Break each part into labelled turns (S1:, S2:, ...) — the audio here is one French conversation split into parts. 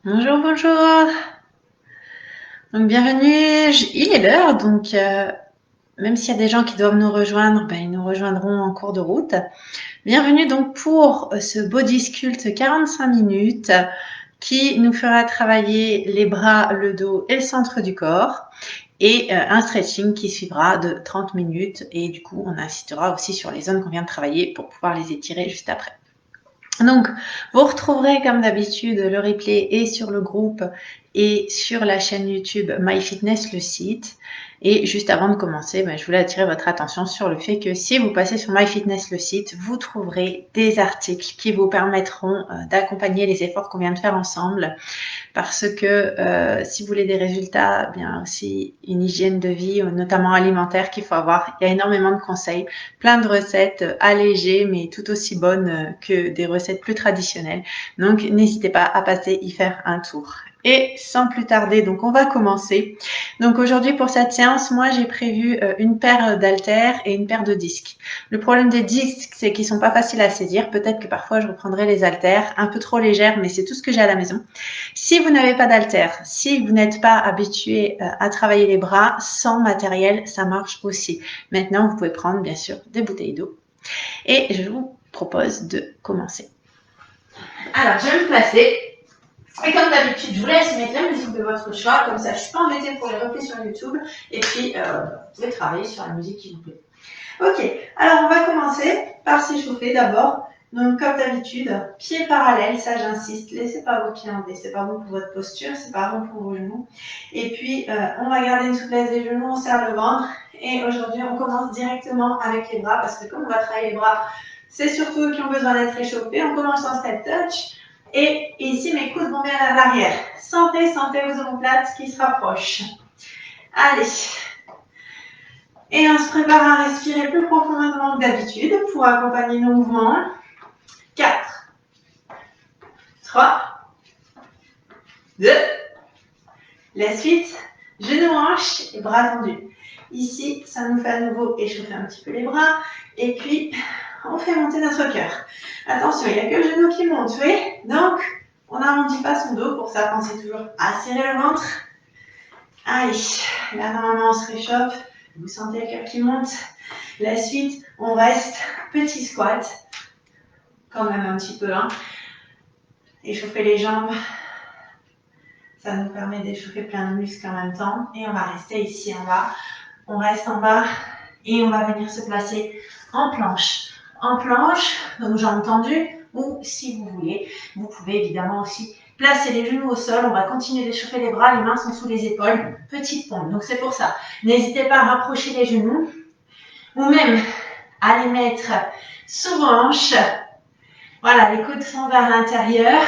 S1: Bonjour, bonjour. Donc bienvenue. Il est l'heure, donc même s'il y a des gens qui doivent nous rejoindre, ben, ils nous rejoindront en cours de route. Bienvenue donc pour ce Body Sculpt 45 minutes qui nous fera travailler les bras, le dos et le centre du corps et un stretching qui suivra de 30 minutes et du coup on insistera aussi sur les zones qu'on vient de travailler pour pouvoir les étirer juste après. Donc, vous retrouverez comme d'habitude le replay et sur le groupe et sur la chaîne YouTube MyFitness, le site. Et juste avant de commencer, je voulais attirer votre attention sur le fait que si vous passez sur MyFitness, le site, vous trouverez des articles qui vous permettront d'accompagner les efforts qu'on vient de faire ensemble. Parce que si vous voulez des résultats, bien aussi une hygiène de vie, notamment alimentaire, qu'il faut avoir. Il y a énormément de conseils, plein de recettes allégées, mais tout aussi bonnes que des recettes plus traditionnelles. Donc, n'hésitez pas à passer y faire un tour. Et sans plus tarder, donc on va commencer. Donc aujourd'hui pour cette séance, moi j'ai prévu une paire d'haltères et une paire de disques. Le problème des disques, c'est qu'ils sont pas faciles à saisir. Peut-être que parfois je reprendrai les haltères, un peu trop légères, mais c'est tout ce que j'ai à la maison. Si vous n'avez pas d'haltères, si vous n'êtes pas habitué à travailler les bras, sans matériel, ça marche aussi. Maintenant, vous pouvez prendre bien sûr des bouteilles d'eau. Et je vous propose de commencer. Alors, je vais me placer. Et comme d'habitude, je vous laisse mettre la musique de votre choix, comme ça je ne suis pas embêtée pour les replays sur YouTube. Et puis, vous pouvez travailler sur la musique qui vous plaît. Ok, alors on va commencer par s'échauffer d'abord. Donc comme d'habitude, pieds parallèles, ça j'insiste, laissez pas vos pieds en V, c'est pas bon pour votre posture, c'est pas bon pour vos genoux. Et puis on va garder une souplesse des genoux, on serre le ventre. Et aujourd'hui on commence directement avec les bras, parce que comme on va travailler les bras, c'est surtout eux qui ont besoin d'être échauffés. On commence en step touch. Et ici mes coudes vont bien à l'arrière. Sentez vos omoplates qui se rapprochent. Allez. Et on se prépare à respirer plus profondément que d'habitude pour accompagner nos mouvements. 4, 3, 2, la suite, genoux hanches et bras tendus. Ici, ça nous fait à nouveau échauffer un petit peu les bras et puis on fait monter notre cœur. Attention, il n'y a que le genou qui monte, oui. Donc, on n'arrondit pas son dos, pour ça pensez toujours à serrer le ventre. Allez, là normalement on se réchauffe, vous sentez le cœur qui monte. La suite, on reste petit squat, quand même un petit peu, hein. Échauffer les jambes, ça nous permet d'échauffer plein de muscles en même temps. Et on va rester ici en bas. On reste en bas et on va venir se placer en planche. En planche, donc jambes tendues, ou si vous voulez, vous pouvez évidemment aussi placer les genoux au sol. On va continuer d'échauffer les bras, les mains sont sous les épaules, petite pompe. Donc c'est pour ça. N'hésitez pas à rapprocher les genoux ou même à les mettre sous vos hanches. Voilà, les coudes sont vers l'intérieur.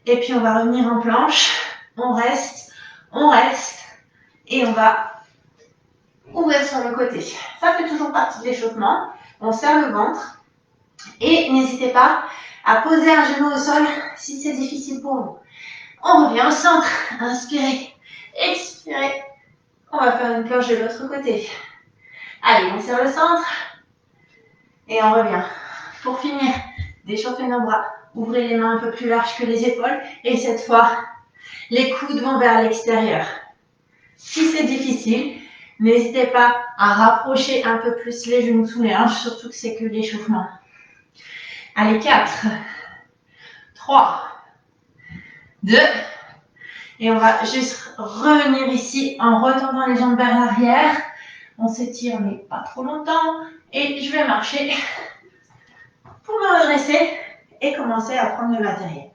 S1: Et puis on va revenir en planche. On reste et on va ouvrir sur le côté. Ça fait toujours partie de l'échauffement. On serre le ventre et n'hésitez pas à poser un genou au sol si c'est difficile pour vous. On revient au centre. Inspirez, expirez. On va faire une planche de l'autre côté. Allez, on serre le centre et on revient. Pour finir, d'échauffer nos bras. Ouvrez les mains un peu plus larges que les épaules et cette fois, les coudes vont vers l'extérieur. Si c'est difficile, n'hésitez pas à rapprocher un peu plus les genoux sous les hanches, surtout que c'est que l'échauffement. Allez, 4, 3, 2, et on va juste revenir ici en retendant les jambes vers l'arrière. On s'étire, mais pas trop longtemps. Et je vais marcher pour me redresser et commencer à prendre le matériel.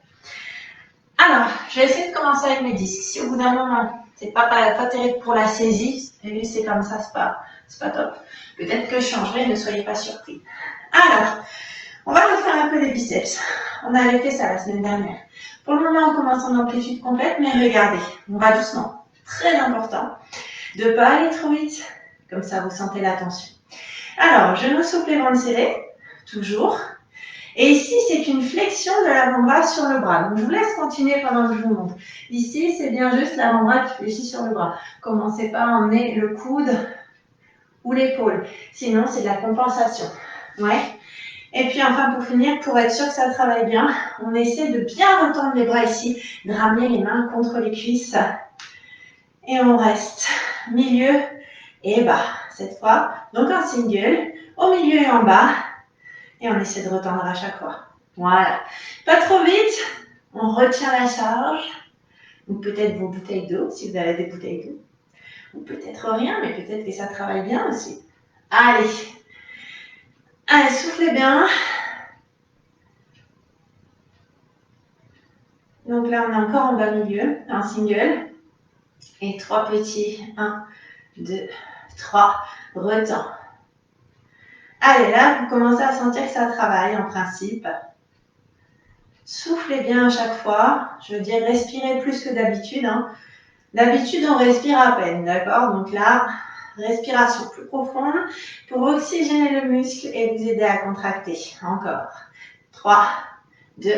S1: Alors, je vais essayer de commencer avec mes disques. Si au bout d'un moment, c'est pas terrible pour la saisie, et c'est comme ça, c'est pas top. Peut-être que je changerai, ne soyez pas surpris. Alors, on va refaire un peu les biceps. On avait fait ça la semaine dernière. Pour le moment, on commence en amplitude complète, mais regardez, on va doucement. Très important de ne pas aller trop vite, comme ça vous sentez la tension. Alors, genoux souples et ventre serré, toujours. Et ici, c'est une flexion de l'avant-bras sur le bras. Donc, je vous laisse continuer pendant que je vous montre. Ici, c'est bien juste l'avant-bras qui fléchit sur le bras. Commencez pas à emmener le coude ou l'épaule. Sinon, c'est de la compensation. Ouais. Et puis enfin pour finir, pour être sûr que ça travaille bien, on essaie de bien retendre les bras ici, de ramener les mains contre les cuisses. Et on reste milieu et bas cette fois. Donc un single, au milieu et en bas. Et on essaie de retendre à chaque fois. Voilà. Pas trop vite. On retient la charge. Ou peut-être vos bouteilles d'eau, si vous avez des bouteilles d'eau. Ou peut-être rien, mais peut-être que ça travaille bien aussi. Allez. Allez, soufflez bien. Donc là, on est encore en bas milieu. Un single. Et 3 petits. 1, 2, 3. Retends. Allez, là, vous commencez à sentir que ça travaille en principe. Soufflez bien à chaque fois. Je veux dire, respirez plus que d'habitude. D'habitude, on respire à peine, d'accord? Donc là, respiration plus profonde pour oxygéner le muscle et vous aider à contracter. Encore. 3, 2,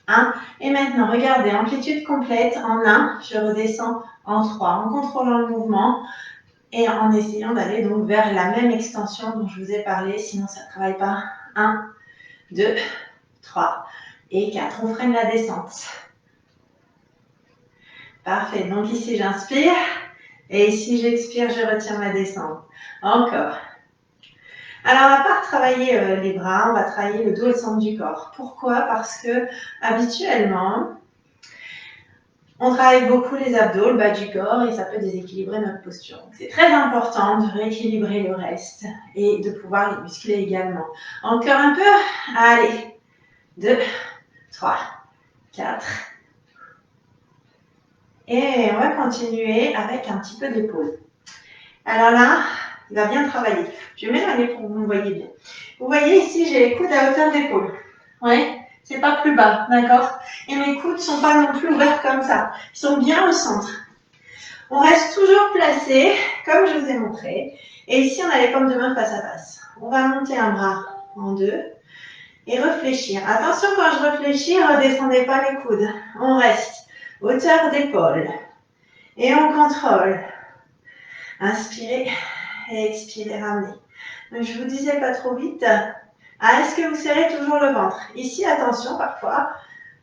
S1: 1. Et maintenant, regardez, amplitude complète en 1. Je redescends en 3 en contrôlant le mouvement et en essayant d'aller donc vers la même extension dont je vous ai parlé, sinon ça ne travaille pas. 1, 2, 3 et 4. On freine la descente. Parfait. Donc ici, j'inspire. Et ici, j'expire, je retiens ma descente. Encore. Alors, à part travailler les bras, on va travailler le dos et le centre du corps. Pourquoi? Parce que habituellement, on travaille beaucoup les abdos, le bas du corps, et ça peut déséquilibrer notre posture. Donc, c'est très important de rééquilibrer le reste et de pouvoir les muscler également. Encore un peu. Allez. 2, 3, 4. Et on va continuer avec un petit peu d'épaule. Alors là, il va bien travailler. Je vais m'éloigner pour que vous me voyez bien. Vous voyez ici, j'ai les coudes à hauteur d'épaule. Oui, c'est pas plus bas, d'accord? Et mes coudes sont pas non plus ouverts comme ça. Ils sont bien au centre. On reste toujours placé, comme je vous ai montré. Et ici, on a les paumes de main face à face. On va monter un bras en deux et réfléchir. Attention, quand je réfléchis, ne redescendez pas les coudes. On reste hauteur d'épaule. Et on contrôle. Inspirez et expirez, ramenez. Donc, je vous disais pas trop vite. Est-ce que vous serrez toujours le ventre? Ici, attention, parfois,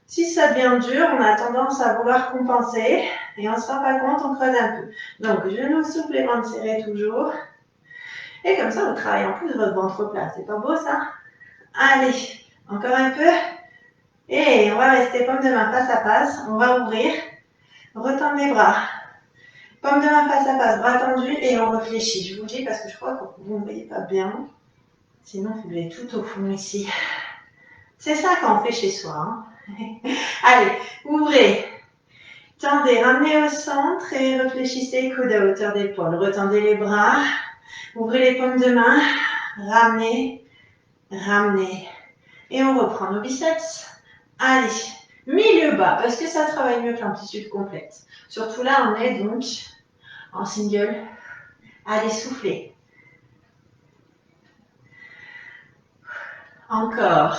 S1: si ça devient dur, on a tendance à vouloir compenser et on ne se rend pas compte, on creuse un peu. Donc, genoux souples et ventre serré toujours. Et comme ça, vous travaillez en plus votre ventre plat. C'est pas beau ça? Allez, encore un peu. Et on va rester paume de main face à face. On va ouvrir. Retendre les bras. Paume de main face à face, bras tendus et on réfléchit. Je vous le dis parce que je crois que vous ne voyez pas bien. Sinon, vous voulez tout au fond ici. C'est ça qu'on fait chez soi. Allez, ouvrez. Tendez, ramenez au centre et réfléchissez, coude à hauteur d'épaule. Retendez les bras. Ouvrez les paumes de main. Ramenez, ramenez. Et on reprend nos biceps. Allez, milieu bas, parce que ça travaille mieux que l'amplitude complète. Surtout là, on est donc en single. Allez, soufflez. Encore.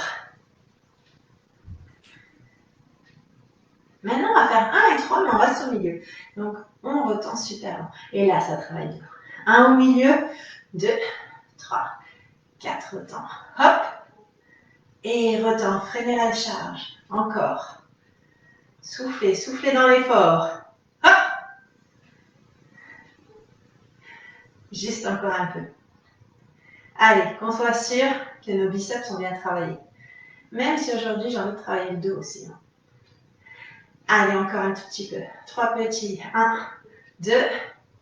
S1: Maintenant, on va faire 1 et 3, mais on reste au milieu. Donc, on retend super long. Et là, ça travaille bien. 1 au milieu, 2, 3, 4, retend. Hop. Et retend, freinez la charge. Encore. Soufflez, soufflez dans l'effort. Hop. Juste encore un peu. Allez, qu'on soit sûr que nos biceps sont bien travaillés. Même si aujourd'hui, j'ai envie de travailler le dos aussi. Allez, encore un tout petit peu. 3 petits. 1, 2,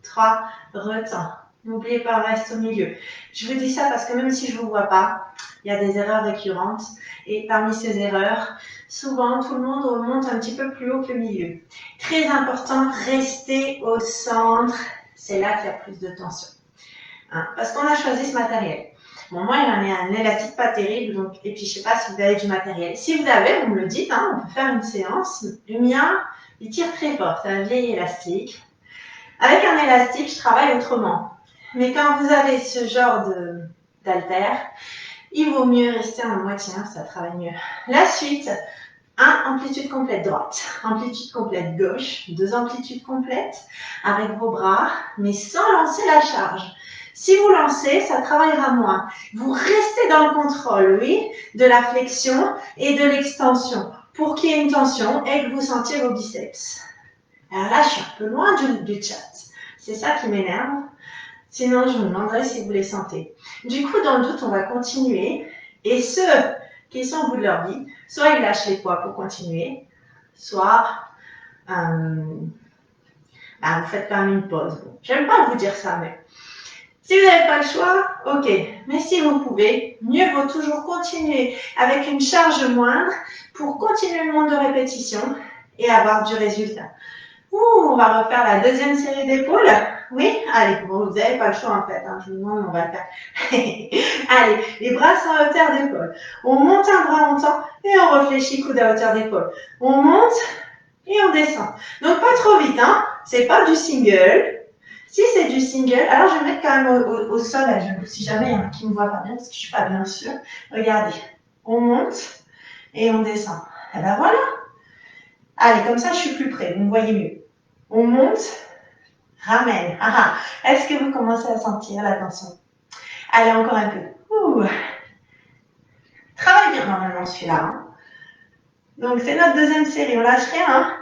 S1: 3. Retends. N'oubliez pas, on reste au milieu. Je vous dis ça parce que même si je ne vous vois pas, il y a des erreurs récurrentes. Et parmi ces erreurs, souvent, tout le monde remonte un petit peu plus haut que le milieu. Très important, restez au centre. C'est là qu'il y a plus de tension. Parce qu'on a choisi ce matériel. Bon, moi, il en est un élastique pas terrible, donc, et puis je sais pas si vous avez du matériel. Si vous avez, vous me le dites, on peut faire une séance. Le mien, il tire très fort, c'est un vieil élastique. Avec un élastique, je travaille autrement. Mais quand vous avez ce genre d'haltère, il vaut mieux rester en moitié, ça travaille mieux. La suite, amplitude complète droite, amplitude complète gauche, 2 amplitudes complètes avec vos bras, mais sans lancer la charge. Si vous lancez, ça travaillera moins. Vous restez dans le contrôle, oui, de la flexion et de l'extension pour qu'il y ait une tension et que vous sentiez vos biceps. Alors là, je suis un peu loin du chat. C'est ça qui m'énerve. Sinon, je vous demanderai si vous les sentez. Du coup, dans le doute, on va continuer. Et ceux qui sont au bout de leur vie, soit ils lâchent les poids pour continuer, soit vous faites quand même une pause. Bon, j'aime pas vous dire ça, mais si vous n'avez pas le choix, ok. Mais si vous pouvez, mieux vaut toujours continuer avec une charge moindre pour continuer le nombre de répétitions et avoir du résultat. On va refaire la deuxième série d'épaules. Oui, allez, bon, vous n'avez pas le choix en fait. Je vous demande, on va le faire. Allez, les bras sont à hauteur d'épaule. On monte un bras longtemps et on réfléchit, coude à hauteur d'épaule. On monte et on descend. Donc pas trop vite, hein. C'est pas du single. Si c'est du single, alors je vais mettre quand même au sol, là, si jamais il y en a qui ne me voient pas bien, parce que je ne suis pas bien sûre. Regardez, on monte et on descend. Et ben voilà. Allez, comme ça, je suis plus près, vous me voyez mieux. On monte, ramène. Est-ce que vous commencez à sentir la tension? Allez, encore un peu. Travaille bien normalement celui-là. Hein. Donc, c'est notre deuxième série. On lâche rien. Hein.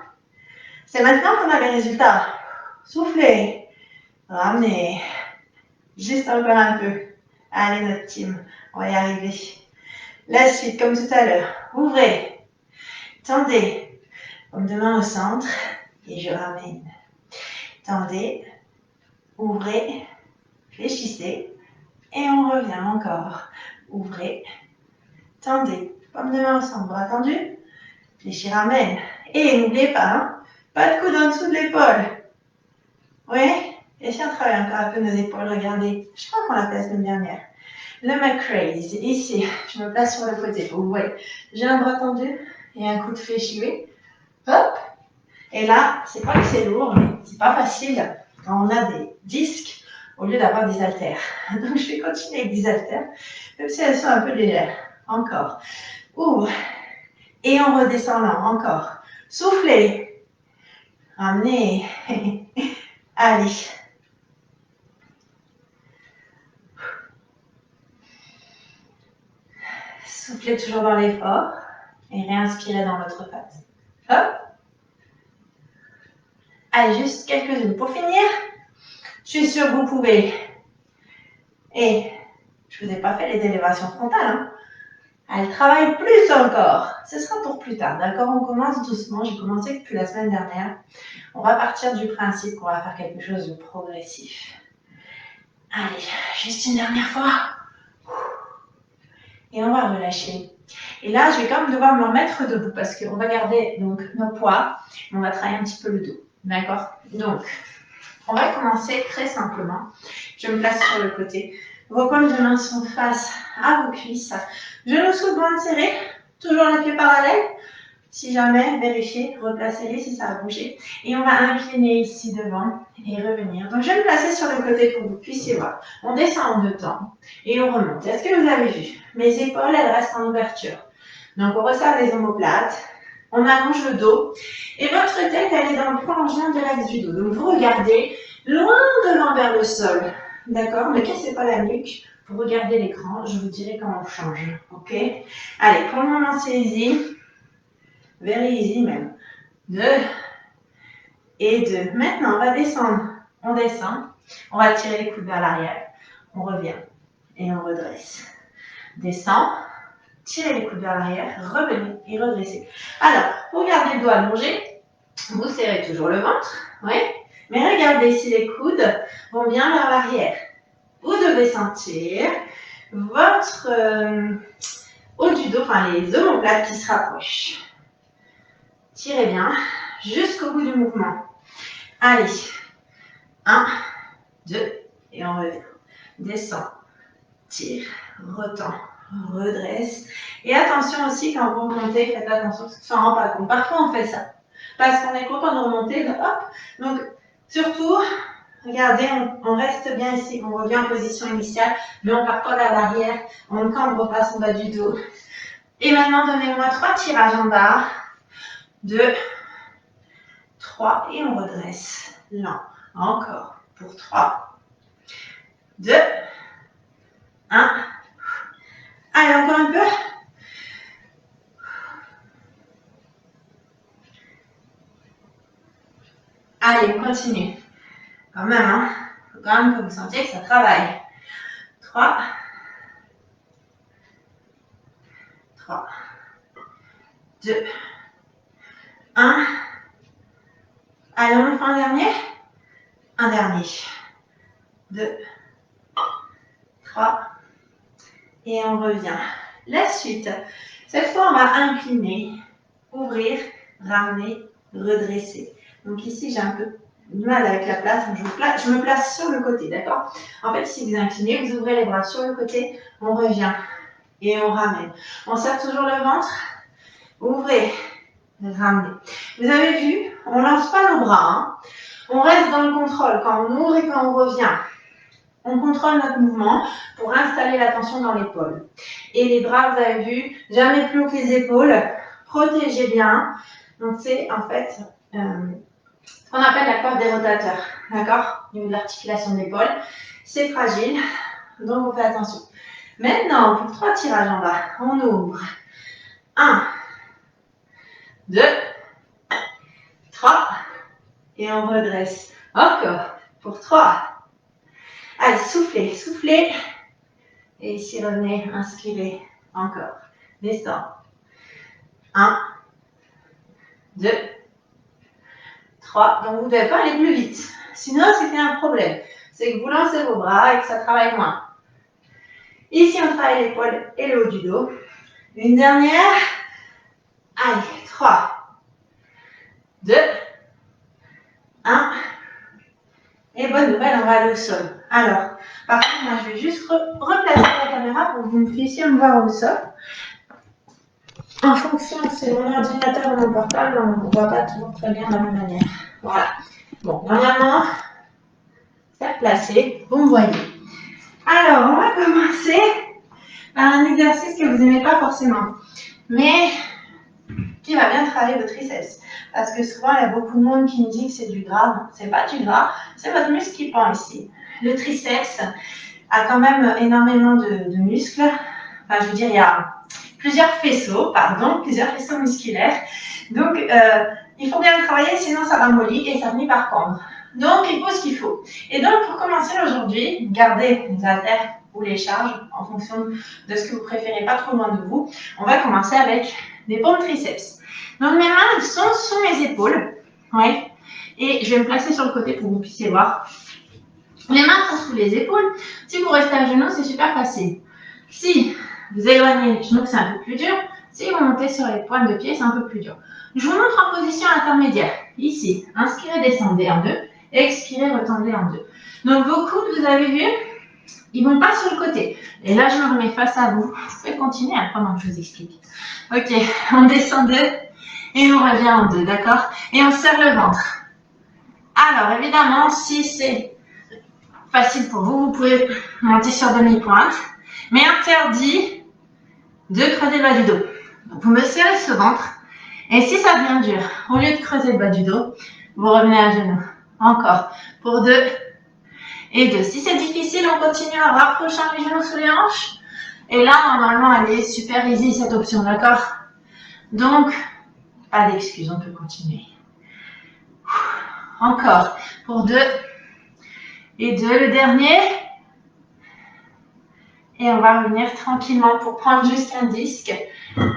S1: C'est maintenant qu'on a les résultats. Soufflez. Ramenez. Juste encore un peu. Allez, notre team. On va y arriver. La suite, comme tout à l'heure. Ouvrez. Tendez. Comme de main au centre. Et je ramène. Tendez. Ouvrez. Fléchissez. Et on revient encore. Ouvrez. Tendez. Comme de main au centre. Bras tendus. Fléchis, ramène. Et n'oubliez pas, hein, pas de coude en dessous de l'épaule. Oui. Et si on travaille encore un peu nos épaules, regardez. Je crois qu'on l'a fait la semaine dernière. Le McRae, ici, je me place sur le côté. Vous voyez, j'ai un bras tendu et un coude fléchi. Hop. Et là, c'est pas que c'est lourd, mais c'est pas facile quand on a des disques au lieu d'avoir des haltères. Donc, je vais continuer avec des haltères, même si elles sont un peu légères. Encore. Ouvre. Et on redescend là, encore. Soufflez. Ramenez. Allez. Soufflez toujours dans l'effort et réinspirez dans l'autre face. Hop. Allez, juste quelques-unes pour finir. Je suis sûre que vous pouvez. Et je ne vous ai pas fait les élévations frontales. Hein. Elle travaille plus encore. Ce sera pour plus tard, d'accord? On commence doucement. J'ai commencé depuis la semaine dernière. On va partir du principe qu'on va faire quelque chose de progressif. Allez, juste une dernière fois. Et on va relâcher. Et là, je vais quand même devoir me remettre debout parce qu'on va garder donc nos poids. On va travailler un petit peu le dos. D'accord? Donc, on va commencer très simplement. Je me place sur le côté. Vos paumes de main sont face à vos cuisses. Genoux sous le bras serré. Toujours les pieds parallèles. Si jamais, vérifiez, replacez-les si ça a bougé. Et on va incliner ici devant et revenir. Donc, je vais me placer sur le côté pour que vous puissiez voir. On descend en deux temps et on remonte. Est-ce que vous avez vu? Mes épaules, elles restent en ouverture. Donc, on resserre les omoplates. On allonge le dos. Et votre tête, elle est dans le prolongement de l'axe du dos. Donc, vous regardez loin devant vers le sol. D'accord? Ne cassez pas la nuque. Vous regardez l'écran. Je vous dirai comment on change. OK? Allez, pour le moment, c'est easy. Very easy même. 2 et 2. Maintenant, on va descendre. On descend. On va tirer les coudes vers l'arrière. On revient et on redresse. Descend. Tirez les coudes vers l'arrière. Revenez et redressez. Alors, vous gardez le doigt allongé. Vous serrez toujours le ventre. Oui. Mais regardez si les coudes vont bien vers l'arrière. Vous devez sentir votre haut du dos, enfin les omoplates qui se rapprochent. Tirez bien jusqu'au bout du mouvement. Allez. 1, 2, et on revient. Descend, tire, retend, redresse. Et attention aussi, quand vous remontez, faites attention parce que ça ne rend pas compte. Parfois, on fait ça. Parce qu'on est content de remonter, hop. Donc, surtout, regardez, on reste bien ici. On revient en position initiale, mais on ne part pas vers l'arrière. On ne cambre pas son bas du dos. Et maintenant, donnez-moi 3 tirages en bas. 2, 3, et on redresse. Lent. Encore. Pour 3, 2, 1. Allez, encore un peu. Allez, on continue. Quand même, hein. Il faut quand même que vous sentiez que ça travaille. 3, 3, 2, 1. Allez, on fait un dernier. Un dernier. 2, 3. Et on revient. La suite. Cette fois, on va incliner, ouvrir, ramener, redresser. Donc ici, j'ai un peu du mal avec la place. Donc je me place sur le côté, d'accord? En fait, si vous inclinez, vous ouvrez les bras sur le côté, on revient et on ramène. On serre toujours le ventre. Ouvrez, ramenez. Vous avez vu, on ne lance pas nos bras. Hein. On reste dans le contrôle quand on ouvre et quand on revient. On contrôle notre mouvement pour installer la tension dans l'épaule. Et les bras, vous avez vu, jamais plus haut que les épaules. Protégez bien. Donc c'est en fait ce qu'on appelle la corde des rotateurs. D'accord? Au niveau de l'articulation de l'épaule. C'est fragile, donc on fait attention. Maintenant, pour 3 tirages en bas, on ouvre. 1, 2, 3. Et on redresse. Encore. Pour 3. Allez, soufflez, soufflez. Et ici, revenez, inspirez. Encore. Descend. 1, 2, 3. Donc, vous ne devez pas aller plus vite. Sinon, c'était un problème. C'est que vous lancez vos bras et que ça travaille moins. Ici, on travaille l'épaule et le haut du dos. Une dernière. Allez, 3, 2, 1. Et bonne nouvelle, on va aller au sol. Alors, par contre, moi, je vais juste replacer la caméra pour que vous puissiez me voir au sol. En fonction, c'est mon ordinateur ou mon portable, on ne voit pas toujours très bien de la même manière. Voilà. Bon, dernièrement, c'est replacé, vous me voyez. Alors, on va commencer par un exercice que vous n'aimez pas forcément, mais qui va bien travailler vos triceps. Parce que souvent, il y a beaucoup de monde qui me dit que c'est du gras. Non, c'est pas du gras, c'est votre muscle qui pend ici. Le triceps a quand même énormément de muscles. Enfin, je veux dire, il y a plusieurs faisceaux musculaires. Donc, il faut bien le travailler, sinon ça va mollir et ça finit par pendre. Donc, il faut ce qu'il faut. Et donc, pour commencer aujourd'hui, gardez les haltères ou les charges en fonction de ce que vous préférez, pas trop loin de vous. On va commencer avec des pompes triceps. Donc, mes mains sont sous mes épaules. Ouais. Et je vais me placer sur le côté pour que vous puissiez voir. Les mains sont sous les épaules. Si vous restez à genoux, c'est super facile. Si vous éloignez les genoux, c'est un peu plus dur. Si vous montez sur les pointes de pied, c'est un peu plus dur. Je vous montre en position intermédiaire. Ici, inspirez, descendez en 2. Expirez, retendez en 2. Donc vos coudes, vous avez vu, ils ne vont pas sur le côté. Et là, je me remets face à vous. Vous pouvez continuer pendant que je vous explique. Ok, on descend 2 et on revient en 2, d'accord? Et on serre le ventre. Alors, évidemment, si c'est facile pour vous, vous pouvez monter sur demi-pointe, mais interdit de creuser le bas du dos. Donc, vous me serrez ce ventre, et si ça devient dur, au lieu de creuser le bas du dos, vous revenez à genoux. Encore, pour 2 et 2. Si c'est difficile, on continue en rapprochant les genoux sous les hanches, et là, normalement, elle est super easy, cette option, d'accord? Donc, pas d'excuses, on peut continuer. Encore, pour 2 et 2, le dernier. Et on va revenir tranquillement pour prendre juste un disque.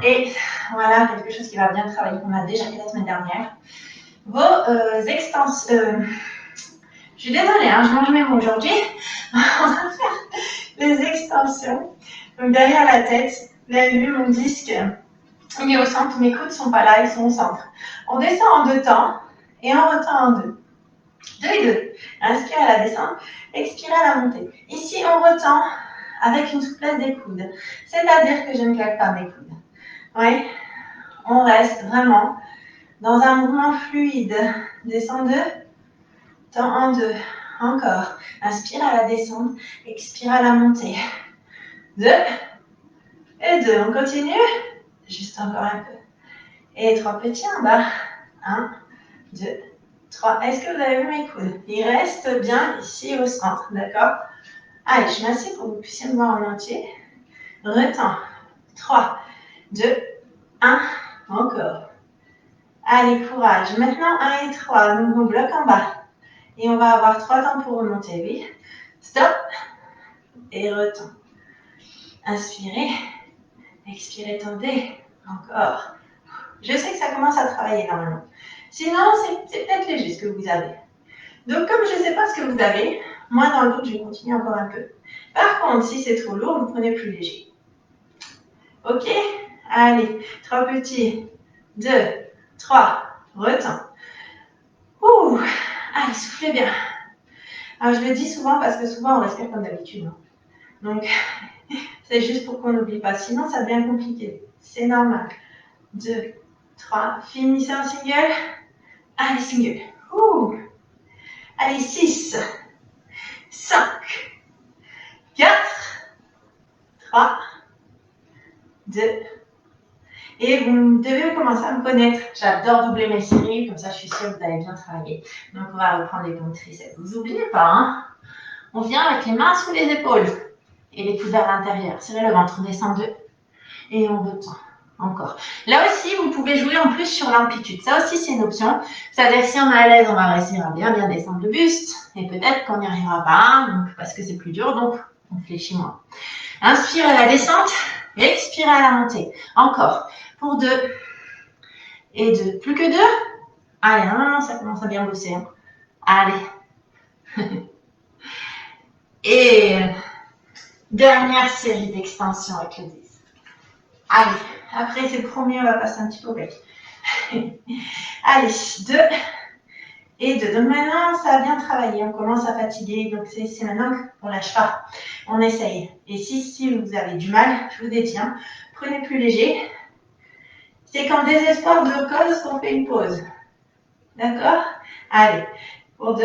S1: Et voilà, quelque chose qui va bien travailler, qu'on a déjà fait la semaine dernière. Vos extensions. Je suis désolée, hein, je mange mes mots aujourd'hui. On va faire les extensions. Donc derrière la tête, vous avez vu mon disque, il est au centre. Mes coudes ne sont pas là, ils sont au centre. On descend en 2 temps et on retend en 2. 2 et 2. Inspirez à la descente, expirez à la montée. Ici, on retend avec une souplesse des coudes. C'est-à-dire que je ne claque pas mes coudes. Oui, on reste vraiment dans un mouvement fluide. Descend 2, tend en 2. Encore. Inspire à la descente, expire à la montée. 2 et 2. On continue. Juste encore un peu. Et 3 petits en bas. 1, 2, 3. Est-ce que vous avez vu mes coudes? Ils restent bien ici au centre, d'accord? Allez, je m'assieds pour que vous puissiez me voir en entier. Retends. 3, 2, 1. Encore. Allez, courage. Maintenant, 1 et 3. Donc, on bloque en bas. Et on va avoir 3 temps pour remonter. Oui. Stop. Et retends. Inspirez. Expirez, tendez. Encore. Je sais que ça commence à travailler normalement. Sinon, c'est peut-être léger ce que vous avez. Donc, comme je ne sais pas ce que vous avez, moi, dans le doute, je vais continuer encore un peu. Par contre, si c'est trop lourd, vous prenez plus léger. Ok? Allez, 3 petits. 2, 3. Retends. Ouh. Allez, soufflez bien. Alors, je le dis souvent parce que souvent, on respire comme d'habitude. Donc, c'est juste pour qu'on n'oublie pas. Sinon, ça devient compliqué. C'est normal. 2, 3. Finissez un single. Allez, single. Ouh. Allez, 6, 5, 4, 3, 2. Et vous devez commencer à me connaître. J'adore doubler mes séries, comme ça je suis sûre que vous allez bien travailler. Donc on va reprendre les pompes triceps. Vous n'oubliez pas, hein, on vient avec les mains sous les épaules et les coudes vers l'intérieur. Serrez le ventre, on descend 2 et on retend. Encore. Là aussi, vous pouvez jouer en plus sur l'amplitude. Ça aussi, c'est une option. C'est-à-dire que si on est à l'aise, on va réussir à bien descendre le buste. Et peut-être qu'on n'y arrivera pas, donc, parce que c'est plus dur, donc on fléchit moins. Inspire à la descente, expire à la montée. Encore. Pour 2 et 2. Plus que 2. Allez, ça commence à bien bosser. Hein. Allez. Et dernière série d'extensions avec le 10. Allez, après c'est le premier, on va passer un petit peu au bec. Allez, 2 et 2. Donc maintenant, ça a bien travaillé. On commence à fatiguer. Donc c'est maintenant qu'on ne lâche pas. On essaye. Et si vous avez du mal, je vous détiens. Prenez plus léger. C'est qu'en désespoir de cause qu'on fait une pause. D'accord? Allez, pour 2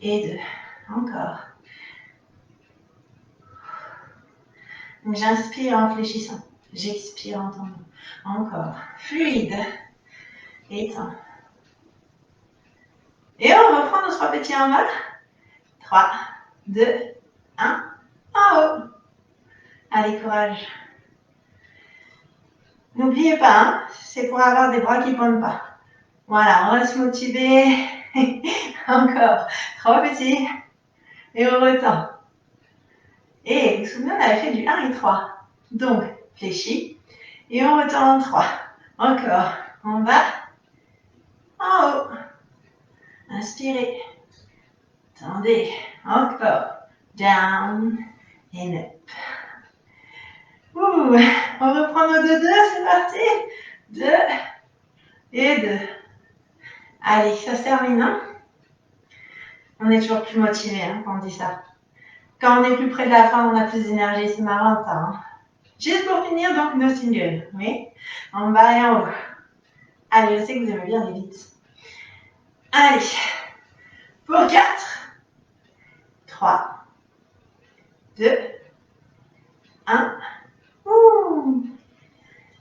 S1: et 2. Encore. Donc j'inspire en fléchissant. J'expire en tendant. Encore. Fluide. Étend. Et on reprend nos 3 petits en bas. 3, 2, 1. En haut. Allez, courage. N'oubliez pas, hein, c'est pour avoir des bras qui ne pointent pas. Voilà, on reste motivé. Encore. 3 petits. Et on retend. Et vous vous souvenez, on avait fait du 1 et 3. Donc, fléchis. Et on retend en 3. Encore. En bas. En haut. Inspirez. Tendez. Encore. Down. Et up. Ouh. On reprend nos 2, c'est parti. 2 et 2. Allez, ça se termine. Hein, on est toujours plus motivé hein, quand on dit ça. Quand on est plus près de la fin, on a plus d'énergie. C'est marrant ça. Hein. Juste pour finir, donc, nos singles. Oui. En bas et en haut. Allez, je sais que vous aimez bien aller vite. Allez. Pour 4, 3, 2, 1. Ouh.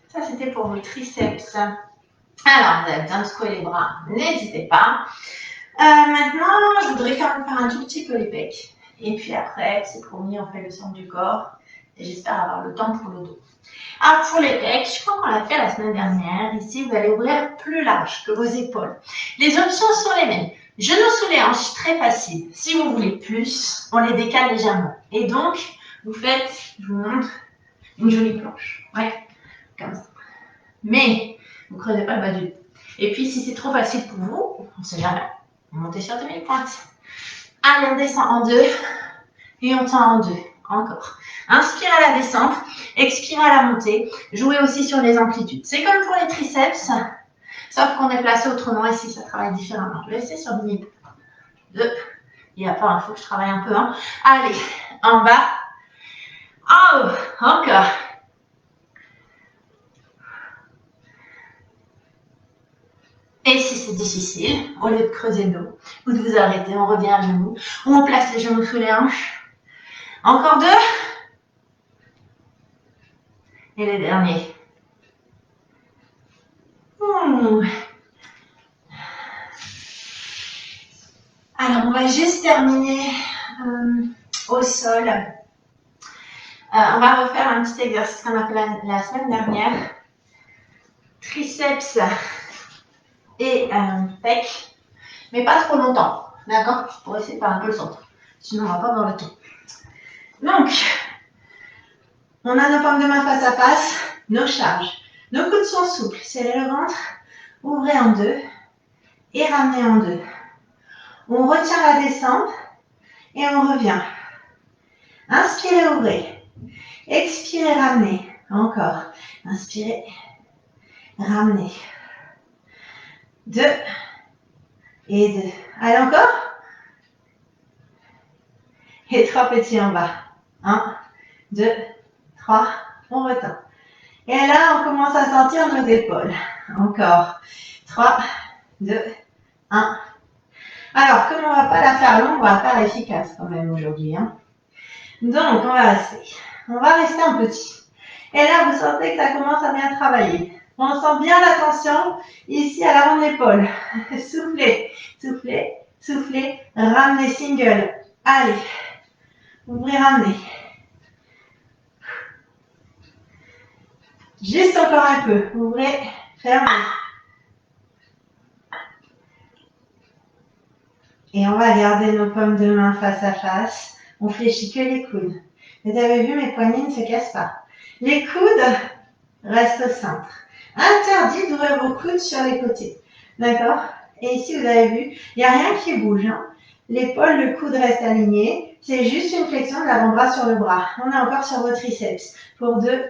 S1: Ça, c'était pour vos triceps. Alors, vous avez besoin de secouer les bras. N'hésitez pas. Maintenant, je voudrais quand même faire un tout petit peu les pecs. Et puis après, c'est promis, on fait le centre du corps. Et j'espère avoir le temps pour le dos. Alors, pour les pecs, je crois qu'on l'a fait la semaine dernière. Ici, vous allez ouvrir plus large que vos épaules. Les options sont les mêmes. Genoux sous les hanches, très facile. Si vous voulez plus, on les décale légèrement. Et donc, vous faites, je vous montre, une jolie planche. Ouais, comme ça. Mais, vous ne creusez pas le bas du dos. Et puis, si c'est trop facile pour vous, on ne sait jamais. Montez sur demi-pointe. Allez, on descend en 2 et on tend en 2. Encore. Inspire à la descente, expire à la montée. Jouez aussi sur les amplitudes. C'est comme pour les triceps, sauf qu'on est placé autrement ici, ça travaille différemment. Je vais essayer sur demi-pointe. 2. Et après, il faut que je travaille un peu. Hein. Allez, en bas. En haut. Encore. Et si c'est difficile, au lieu de creuser le dos, ou de vous arrêter, on revient à genoux, ou on place les genoux sous les hanches. Encore 2. Et les derniers. Alors, on va juste terminer au sol. On va refaire un petit exercice qu'on a fait la semaine dernière. Triceps et pec, mais pas trop longtemps, d'accord? Pour essayer de faire un peu le centre, sinon on va pas avoir le temps. Donc, on a nos paumes de main face à face, nos charges. Nos coudes sont souples, serrez le ventre, ouvrez en deux et ramenez en deux. On retient la descente et on revient. Inspirez, ouvrez. Expirez, ramenez. Encore. Inspirez, ramenez. 2 et 2. Allez, encore. Et 3 petits en bas. 1, 2, 3. On retend. Et là, on commence à sentir nos épaules. Encore. 3, 2, 1. Alors, comme on ne va pas la faire longue, on va faire efficace quand même aujourd'hui. Donc, on va rester. On va rester en petit. Et là, vous sentez que ça commence à bien travailler. On sent bien la tension ici à l'avant de l'épaule. Soufflez, soufflez, soufflez. Ramenez single. Allez. Ouvrez, ramenez. Juste encore un peu. Ouvrez, fermez. Et on va garder nos paumes de main face à face. On fléchit que les coudes. Vous avez vu, mes poignets ne se cassent pas. Les coudes restent au centre. Interdit d'ouvrir vos coudes sur les côtés. D'accord? Et ici, vous avez vu, il n'y a rien qui bouge. L'épaule, le coude reste aligné. C'est juste une flexion de l'avant-bras sur le bras. On est encore sur vos triceps. Pour 2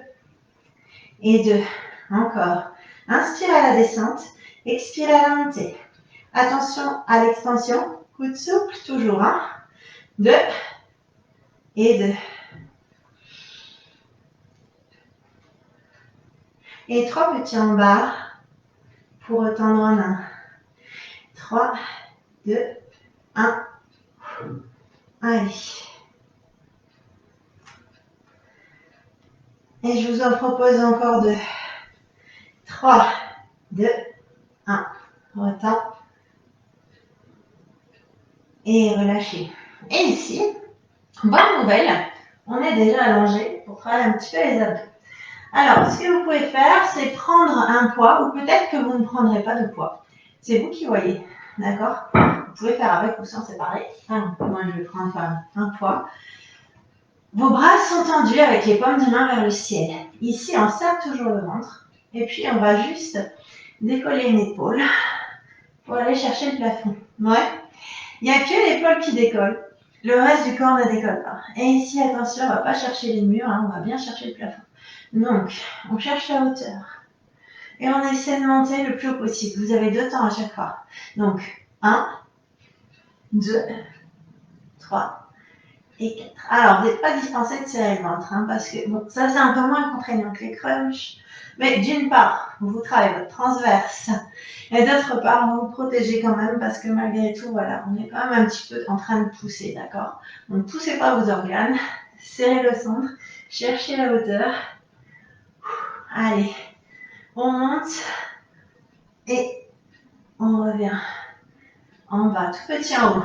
S1: et 2. Encore. Inspirez à la descente. Expirez à la montée. Attention à l'extension. Coude souple, toujours. 2 et 2. Et 3 petits en bas pour retendre en 1. 3, 2, 1. Allez. Et je vous en propose encore 2. 3, 2, 1. Retends. Et relâchez. Et ici, bonne nouvelle, on est déjà allongé pour travailler un petit peu les abdos. Alors, ce que vous pouvez faire, c'est prendre un poids, ou peut-être que vous ne prendrez pas de poids. C'est vous qui voyez, d'accord? Vous pouvez faire avec ou sans, c'est pareil. Alors, moi, je vais prendre un poids. Vos bras sont tendus avec les paumes de main vers le ciel. Ici, on serre toujours le ventre. Et puis, on va juste décoller une épaule pour aller chercher le plafond. Ouais. Il n'y a que l'épaule qui décolle. Le reste du corps ne décolle pas. Et ici, attention, on ne va pas chercher les murs, on va bien chercher le plafond. Donc, on cherche la hauteur. Et on essaie de monter le plus haut possible. Vous avez 2 temps à chaque fois. Donc, 1, 2, 3 et 4. Alors, vous n'êtes pas dispensé de serrer le ventre, parce que bon, ça c'est un peu moins contraignant que les crunchs. Mais d'une part, vous travaillez votre transverse. Et d'autre part, vous vous protégez quand même parce que malgré tout, voilà, on est quand même un petit peu en train de pousser, d'accord? Donc, ne poussez pas vos organes. Serrez le centre. Cherchez la hauteur. Allez. On monte et on revient en bas, tout petit en haut,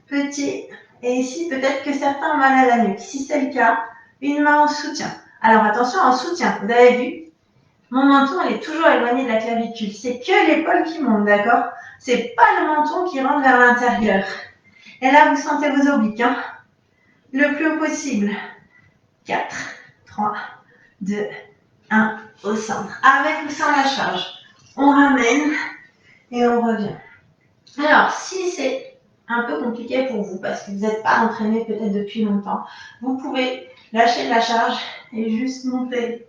S1: petit. Et ici, peut-être que certains ont mal à la nuque. Si c'est le cas, une main en soutien. Alors attention, en soutien, vous avez vu, mon menton il est toujours éloigné de la clavicule. C'est que l'épaule qui monte, d'accord? C'est pas le menton qui rentre vers l'intérieur. Et là, vous sentez vos obliques, le plus haut possible. 4, 3, 2, 1, au centre. Avec ou sans la charge. On ramène et on revient. Alors, si c'est un peu compliqué pour vous, parce que vous n'êtes pas entraîné peut-être depuis longtemps, vous pouvez lâcher la charge et juste monter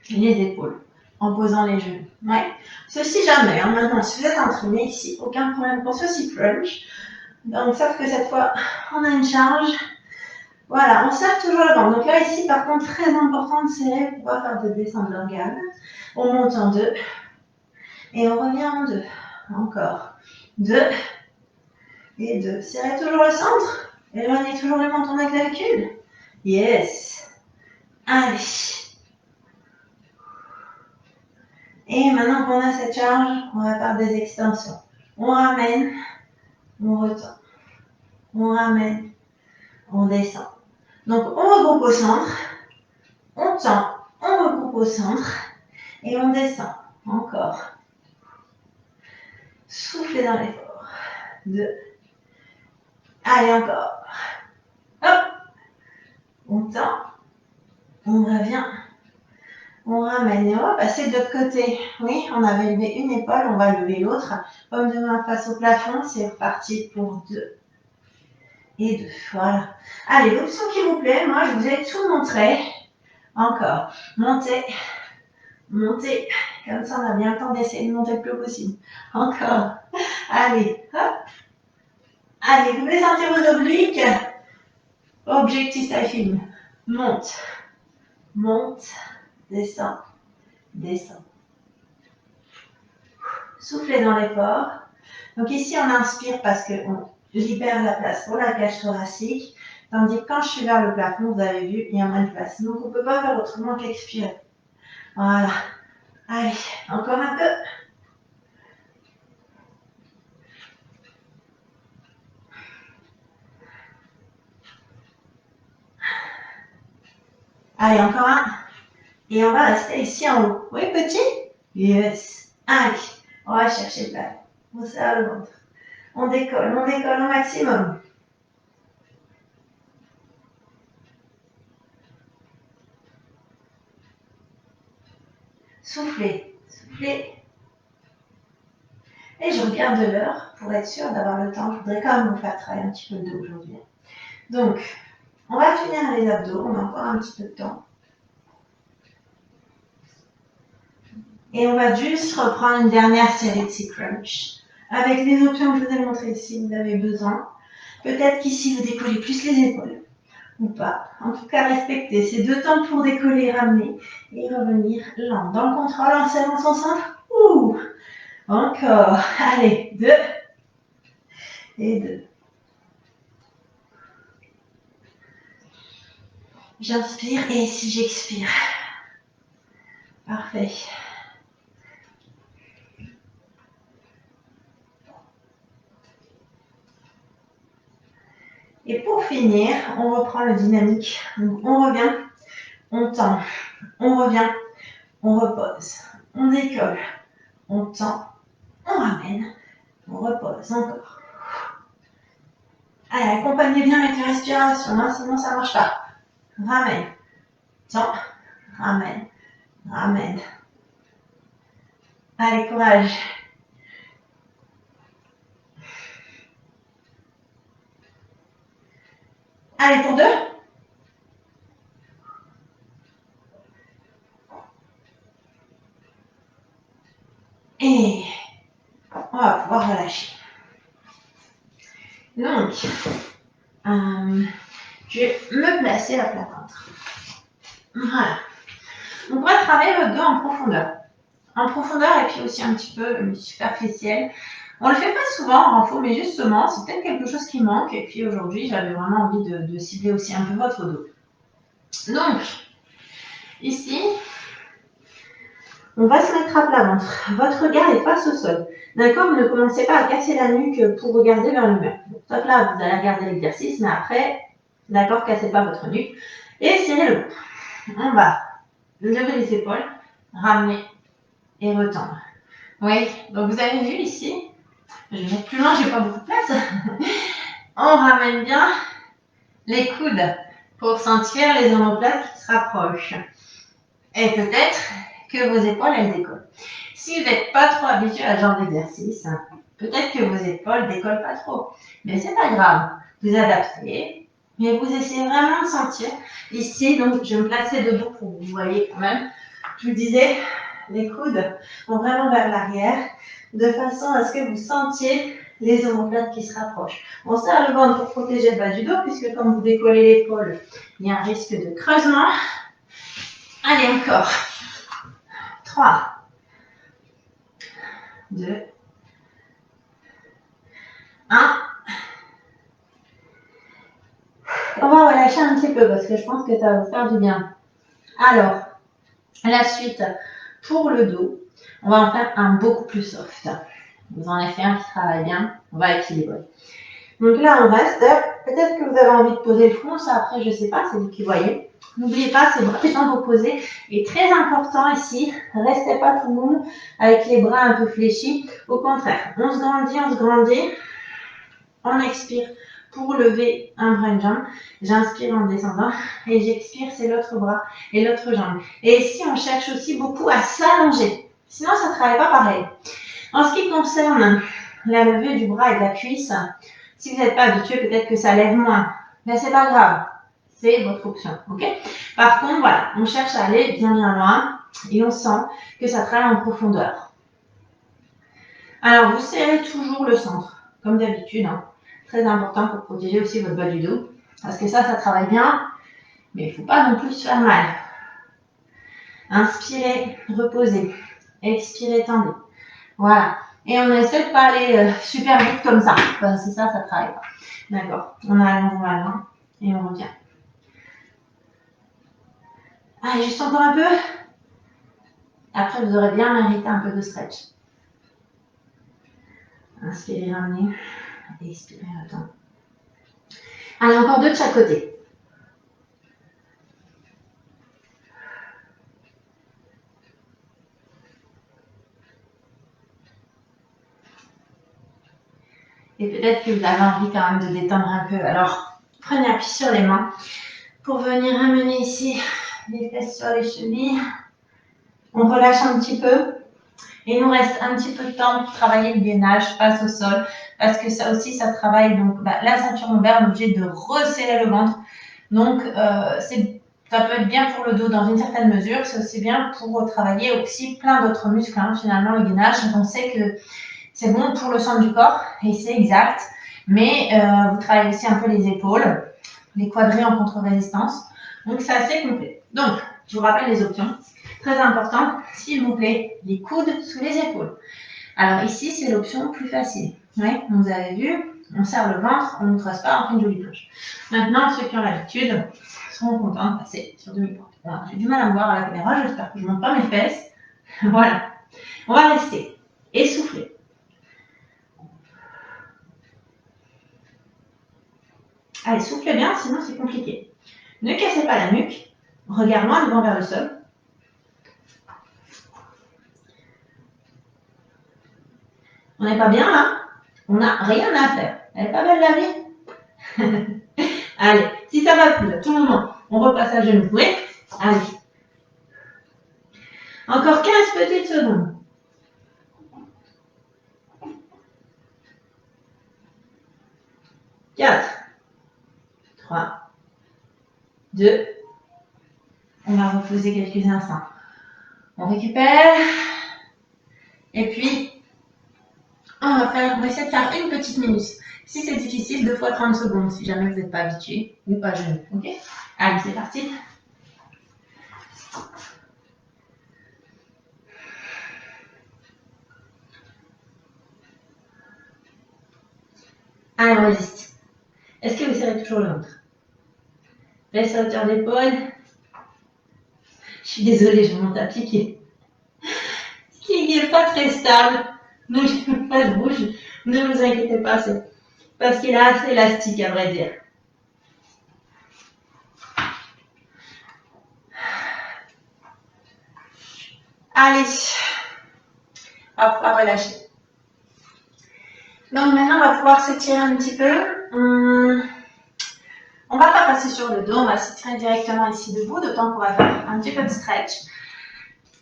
S1: les épaules en posant les genoux. Ouais. Ceci jamais. Maintenant, si vous êtes entraîné ici, aucun problème pour ceci crunch. Donc, sauf que cette fois, on a une charge. Voilà, on serre toujours le ventre. Donc là, ici, par contre, très important de serrer pour pas faire de descente d'organes. On monte en 2 et on revient en 2. Encore. 2 et 2. Serrez toujours le centre. Éloignez toujours le menton de la clavicule. Yes. Allez. Et maintenant qu'on a cette charge, on va faire des extensions. On ramène, on retend. On ramène, On descend. Donc, on regroupe au centre. On tend. On regroupe au centre. Et on descend. Encore. Soufflez dans l'effort. 2. Allez, encore. Hop. On tend. On revient. On ramène et on va passer de l'autre côté. Oui, on avait levé une épaule, on va lever l'autre. Paume de main face au plafond, c'est reparti pour 2 et 2. Voilà. Allez, l'option qui vous plaît, moi je vous ai tout montré. Encore. Montez, montez. Comme ça, on a bien le temps d'essayer de monter le plus possible. Encore. Allez, hop. Allez, vous pouvez sentir vos obliques. Objectif à film. Monte, monte, descend, descend. Soufflez dans l'effort. Donc ici, on inspire parce qu'on libère la place pour la cage thoracique. Tandis que quand je suis vers le plafond, vous avez vu, il y a moins de place. Donc on ne peut pas faire autrement qu'expirer. Voilà. Allez, encore un peu. Allez, encore un. Et on va rester ici en haut. Oui, petit? Yes. Allez, on va chercher le plafond. On serre le ventre. On décolle au maximum. Soufflez, soufflez. Et je regarde l'heure pour être sûre d'avoir le temps. Je voudrais quand même vous faire travailler un petit peu le dos aujourd'hui. Donc, on va finir les abdos. On a encore un petit peu de temps. Et on va juste reprendre une dernière série de six crunch. Avec les options que je vous ai montrées si vous avez besoin. Peut-être qu'ici, vous décollez plus les épaules. Ou pas. En tout cas, respectez ces 2 temps pour décoller, ramener et revenir lent. Dans le contrôle, en serrant son centre. Ouh. Encore. Allez, 2 et 2. J'inspire et ici j'expire. Parfait. Et pour finir, on reprend le dynamique. Donc on revient, on tend, on revient, on repose, on décolle, on tend, on ramène, on repose encore. Allez, accompagnez bien avec la respiration, hein, sinon ça ne marche pas. Ramène, tend, ramène, ramène. Allez, courage. Allez, pour 2. Et on va pouvoir relâcher. Donc, je vais me placer à plat ventre. Voilà. Donc, on va travailler le dos en profondeur. En profondeur et puis aussi un petit peu superficiel. On ne le fait pas souvent en renfo, mais justement, c'est peut-être quelque chose qui manque. Et puis aujourd'hui, j'avais vraiment envie de cibler aussi un peu votre dos. Donc, ici, on va se mettre à plat ventre. Votre regard est face au sol. D'accord? Ne commencez pas à casser la nuque pour regarder vers le mur. Donc là, vous allez regarder l'exercice, mais après, d'accord, cassez pas votre nuque. Et serrez le ventre. On va lever les épaules, ramener et retendre. Oui, donc vous avez vu ici, je vais mettre plus loin, j'ai pas beaucoup de place. On ramène bien les coudes pour sentir les omoplates qui se rapprochent. Et peut-être que vos épaules, elles décollent. Si vous n'êtes pas trop habitué à ce genre d'exercice, peut-être que vos épaules ne décollent pas trop. Mais c'est pas grave. Vous adaptez, mais vous essayez vraiment de sentir. Ici, donc, je vais me placer debout pour que vous voyez quand même. Je vous disais, les coudes vont vraiment vers l'arrière, de façon à ce que vous sentiez les omoplates qui se rapprochent. On serre le ventre pour protéger le bas du dos, puisque quand vous décollez l'épaule, il y a un risque de creusement. Allez, encore. 3, 2, 1. On va relâcher un petit peu parce que je pense que ça va vous faire du bien. Alors, la suite, pour le dos, on va en faire un beaucoup plus soft. Vous en avez fait un qui travaille bien, on va équilibrer. Donc là, on reste. Peut-être que vous avez envie de poser le front, ça après, je ne sais pas, c'est vous qui voyez. N'oubliez pas, c'est vraiment vous poser. Et très important ici, restez pas tout le monde avec les bras un peu fléchis. Au contraire, on se grandit. On expire pour lever un bras, une jambe. J'inspire en descendant et j'expire, c'est l'autre bras et l'autre jambe. Et ici, on cherche aussi beaucoup à s'allonger. Sinon, ça ne travaille pas pareil. En ce qui concerne la levée du bras et de la cuisse, si vous n'êtes pas habitué, peut-être que ça lève moins. Mais c'est pas grave. C'est votre option. Ok. Par contre, voilà, on cherche à aller bien loin et on sent que ça travaille en profondeur. Alors, vous serrez toujours le centre, comme d'habitude. Hein. Très important pour protéger aussi votre bas du dos. Parce que ça travaille bien, mais il ne faut pas non plus se faire mal. Inspirez, reposez. Expirez, tendez. Voilà. Et on essaie de pas aller super vite comme ça. Parce que ça travaille pas. D'accord. On allonge et on revient. Allez, juste encore un peu. Après, vous aurez bien mérité un peu de stretch. Inspirez, ramenez. Expirez, attends. Allez, encore deux de chaque côté. Et peut-être que vous avez envie quand même de détendre un peu. Alors, prenez appui sur les mains pour venir ramener ici les fesses sur les chevilles. On relâche un petit peu. Et il nous reste un petit peu de temps pour travailler le gainage face au sol. Parce que ça aussi, ça travaille donc la ceinture lombaire, on est obligé de resserrer le ventre. Donc, ça peut être bien pour le dos dans une certaine mesure. C'est aussi bien pour travailler aussi plein d'autres muscles. Hein, finalement, le gainage, on sait que c'est bon pour le centre du corps et c'est exact. Mais vous travaillez aussi un peu les épaules, les quadris en contre-résistance. Donc, c'est assez complet. Donc, je vous rappelle les options. Très important, s'il vous plaît, les coudes sous les épaules. Alors ici, c'est l'option plus facile. Ouais, vous avez vu, on serre le ventre, on ne creuse pas, on fait une jolie planche. Maintenant, ceux qui ont l'habitude seront contents de passer sur demi-porte. Voilà, j'ai du mal à me voir à la caméra, j'espère que je ne monte pas mes fesses. Voilà. On va rester essoufflé. Allez, soufflez bien, sinon c'est compliqué. Ne cassez pas la nuque. Regardez loin devant vers le sol. On n'est pas bien là? On n'a rien à faire. Elle est pas belle la vie? Allez, si ça va plus à tout moment, on repasse à genoux. Oui? Allez. Encore 15 petites secondes. 4, 3, 2. On va reposer quelques instants. On récupère. Et puis, on va essayer de faire une petite minute. Si c'est difficile, 2 fois 30 secondes, si jamais vous n'êtes pas habitué ou à genoux. Ok? Allez, c'est parti. Allez, on résiste. Est-ce que vous serrez toujours le ventre? Reste à hauteur d'épaule. Je suis désolée, je monte à piquer. Qui n'est pas très stable. Donc, je ne peux pas bouge. Ne vous inquiétez pas, c'est parce qu'il est assez élastique, à vrai dire. Allez, on va pouvoir relâcher. Donc maintenant, on va pouvoir s'étirer un petit peu. On va pas passer sur le dos, on va s'étirer directement ici debout, d'autant qu'on va faire un petit peu de stretch.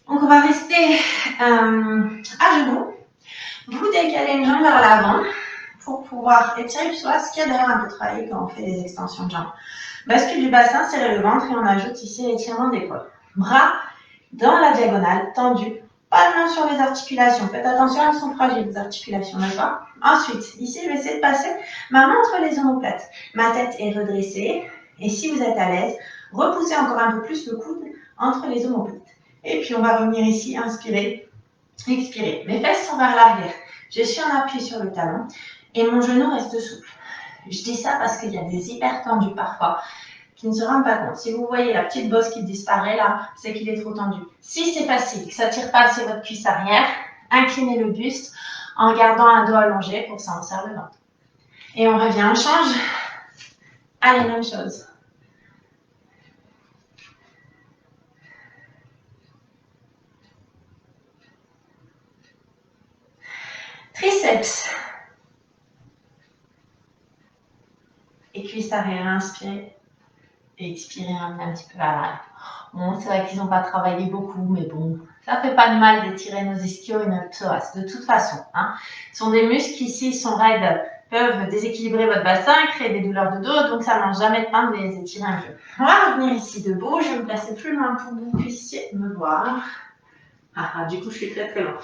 S1: Donc on va rester à genoux. Vous décalez une jambe vers l'avant pour pouvoir étirer le psoas, ce qu'il y a d'ailleurs un peu travaillé quand on fait des extensions de jambes. Bascule du bassin, serrez le ventre et on ajoute ici l'étirement d'épaule. Bras dans la diagonale, tendus. Pas de main sur les articulations. Faites attention, elles sont fragiles, les articulations, d'accord? Ensuite, ici, je vais essayer de passer ma main entre les omoplates. Ma tête est redressée. Et si vous êtes à l'aise, repoussez encore un peu plus le coude entre les omoplates. Et puis, on va revenir ici, inspirer, expirer. Mes fesses sont vers l'arrière. Je suis en appui sur le talon et mon genou reste souple. Je dis ça parce qu'il y a des hyper tendus parfois qui ne se rendent pas compte. Si vous voyez la petite bosse qui disparaît là, c'est qu'il est trop tendu. Si c'est facile, que ça ne tire pas assez votre cuisse arrière, inclinez le buste en gardant un dos allongé, pour ça on serre le ventre. Et on revient, on change. Allez, même chose. Triceps. Et cuisse arrière, inspirez. Et expirez, ramenez un petit peu vers l'arrière. Bon, c'est vrai qu'ils n'ont pas travaillé beaucoup, mais bon, ça fait pas de mal d'étirer nos ischios et notre psoas. De toute façon, hein. Ce sont des muscles qui, s'ils sont raides, peuvent déséquilibrer votre bassin, créer des douleurs de dos, donc ça ne mange jamais de pain de les étirer un peu. On va revenir ici debout, je vais me placer plus loin pour que vous puissiez me voir. Du coup, je suis très très loin.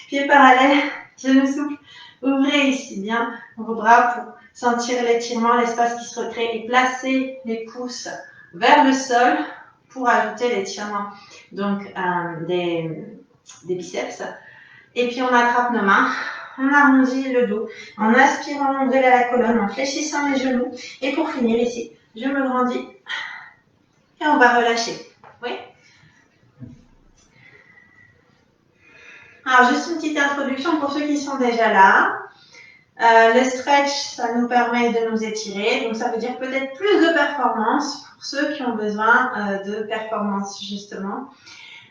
S1: Pieds parallèles, genoux souples. Ouvrez ici bien vos bras pour sentir l'étirement, l'espace qui se recrée et placez les pouces vers le sol pour ajouter l'étirement donc des biceps. Et puis on attrape nos mains, on arrondit le dos. En inspirant, on ouvre la colonne, en fléchissant les genoux. Et pour finir ici, je me grandis et on va relâcher. Oui. Alors, juste une petite introduction pour ceux qui sont déjà là. Le stretch, ça nous permet de nous étirer. Donc, ça veut dire peut-être plus de performance pour ceux qui ont besoin de performance, justement.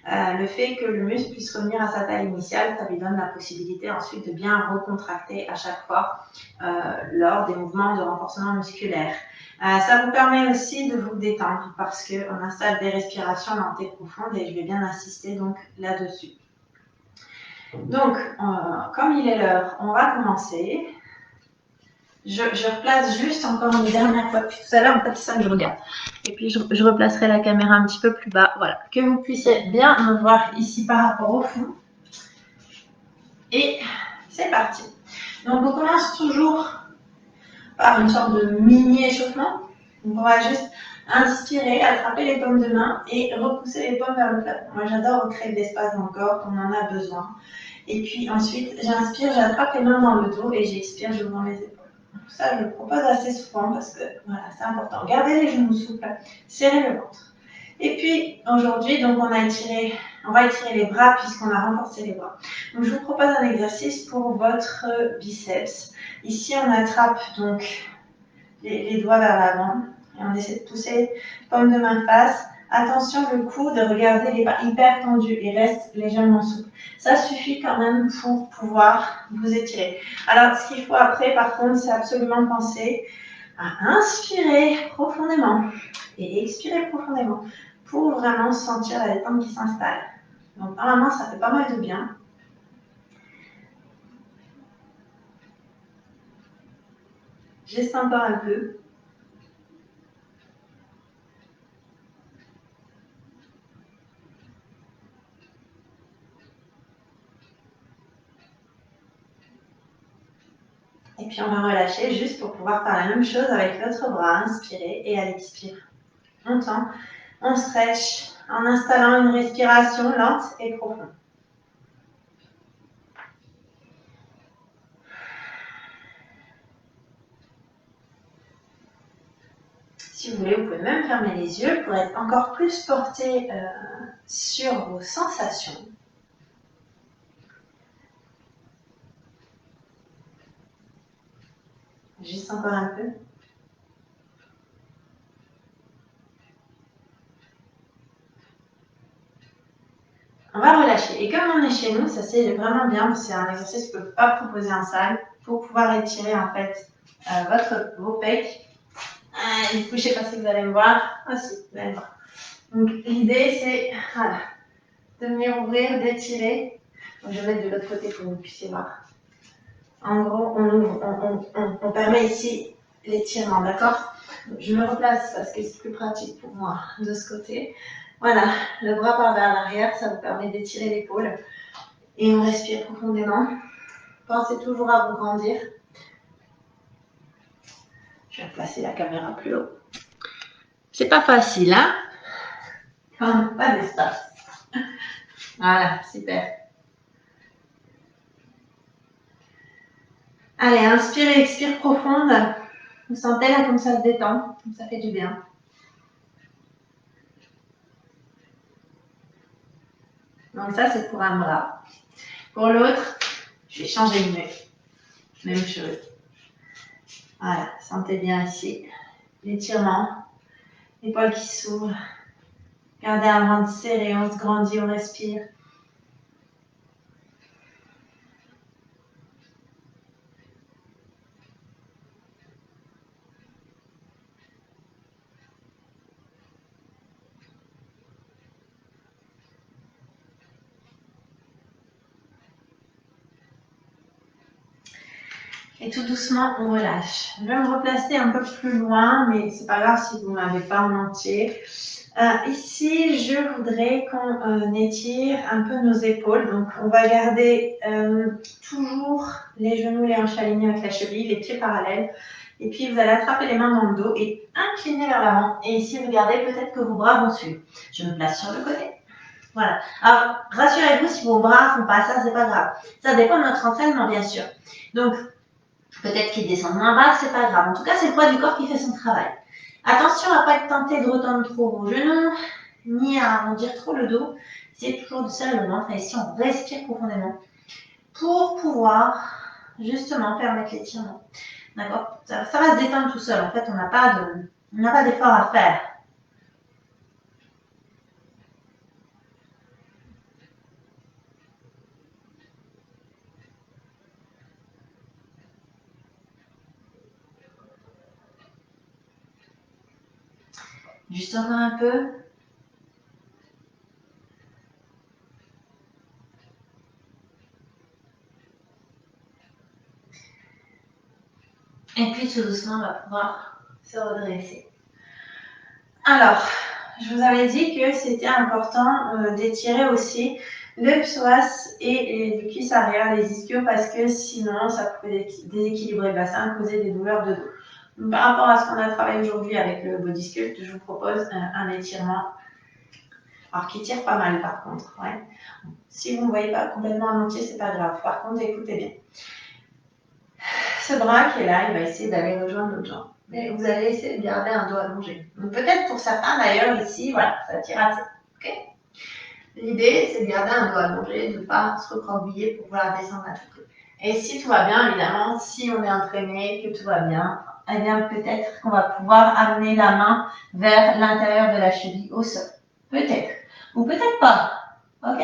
S1: Le fait que le muscle puisse revenir à sa taille initiale, ça lui donne la possibilité ensuite de bien recontracter à chaque fois lors des mouvements de renforcement musculaire. Ça vous permet aussi de vous détendre parce qu'on installe des respirations lentes et profondes et je vais bien insister donc là-dessus. Donc, comme il est l'heure, on va commencer. Je replace juste encore une dernière fois. Puis tout à l'heure, en fait, c'est ça que je regarde. Et puis, je replacerai la caméra un petit peu plus bas. Voilà, que vous puissiez bien me voir ici par rapport au fond. Et c'est parti. Donc, on commence toujours par une sorte de mini-échauffement. Donc, on va juste inspirer, attraper les paumes de main et repousser les paumes vers le plafond. Moi, j'adore recréer de l'espace dans le corps, on en a besoin. Et puis ensuite, j'inspire, j'attrape les mains dans le dos et j'expire, je ouvre les épaules. Ça, je le propose assez souvent parce que voilà, c'est important. Gardez les genoux souples, serrez le ventre. Et puis aujourd'hui, donc on va étirer les bras puisqu'on a renforcé les bras. Donc je vous propose un exercice pour votre biceps. Ici, on attrape donc les doigts vers l'avant et on essaie de pousser paume de main face. Attention, le coude, regardez, il n'est pas hyper tendu, il reste légèrement souple. Ça suffit quand même pour pouvoir vous étirer. Alors, ce qu'il faut après, par contre, c'est absolument penser à inspirer profondément et expirer profondément pour vraiment sentir la détente qui s'installe. Donc, normalement, ça fait pas mal de bien. Juste encore un peu. Et puis on va relâcher juste pour pouvoir faire la même chose avec l'autre bras. Inspirer et à l'expire. On tend, on stretch en installant une respiration lente et profonde. Si vous voulez, vous pouvez même fermer les yeux pour être encore plus porté sur vos sensations. Juste encore un peu. On va relâcher. Et comme on est chez nous, ça c'est vraiment bien. C'est un exercice que vous ne pouvez pas proposer en salle pour pouvoir étirer en fait vos pecs. Du coup, je ne sais pas si vous allez me voir. Ah si, vous allez me voir. Donc l'idée c'est voilà, de venir ouvrir, d'étirer. Je vais mettre de l'autre côté pour que vous puissiez voir. En gros, on ouvre, on permet ici l'étirement, d'accord? Je me replace parce que c'est plus pratique pour moi de ce côté. Voilà, le bras part vers l'arrière, ça vous permet d'étirer l'épaule. Et on respire profondément. Pensez toujours à vous grandir. Je vais placer la caméra plus haut. C'est pas facile, hein? Quand même pas d'espace. Voilà, super. Allez, inspire et expire profonde. Vous sentez là comme ça se détend, comme ça fait du bien. Donc ça, c'est pour un bras. Pour l'autre, je vais changer de main. Même chose. Voilà, sentez bien ici. L'étirement, l'épaule qui s'ouvre. Gardez un ventre serré, on se grandit, on respire. Et tout doucement, on relâche. Je vais me replacer un peu plus loin, mais c'est pas grave si vous ne m'avez pas en entier. Ici, je voudrais qu'on étire un peu nos épaules. Donc, on va garder toujours les genoux, les hanches alignées avec la cheville, les pieds parallèles. Et puis, vous allez attraper les mains dans le dos et incliner vers l'avant. Et ici, regardez, peut-être que vos bras vont suivre. Je me place sur le côté. Voilà. Alors, rassurez-vous, si vos bras ne font pas ça, c'est pas grave. Ça dépend de notre entraînement, bien sûr. Donc, peut-être qu'ils descendent moins bas, c'est pas grave. En tout cas, c'est le poids du corps qui fait son travail. Attention à ne pas être tenté de retendre trop vos genoux, ni à arrondir trop le dos. Essayez toujours de serrer le ventre. Et ici, on respire profondément pour pouvoir justement permettre l'étirement. D'accord, ça va se détendre tout seul. En fait, on n'a pas d'effort à faire. Juste encore un peu. Et puis tout doucement, on va pouvoir se redresser. Alors, je vous avais dit que c'était important d'étirer aussi le psoas et les cuisses arrière, les ischios, parce que sinon, ça pouvait déséquilibrer le bassin, causer des douleurs de dos. Donc, par rapport à ce qu'on a travaillé aujourd'hui avec le body sculpt, je vous propose un étirement, alors qui tire pas mal par contre. Ouais. Si vous ne voyez pas complètement en entier, c'est pas grave. Par contre, écoutez bien. Ce bras qui est là, il va essayer d'aller rejoindre l'autre jambe. Mais vous allez essayer de garder un dos allongé. Donc peut-être pour certains d'ailleurs ici, voilà, ça tire assez. Okay. L'idée, c'est de garder un dos allongé, de ne pas se recroqueviller pour pouvoir descendre à tout prix. Et si tout va bien, évidemment, si on est entraîné, que tout va bien, eh bien peut-être qu'on va pouvoir amener la main vers l'intérieur de la cheville au sol. Peut-être. Ou peut-être pas. Ok.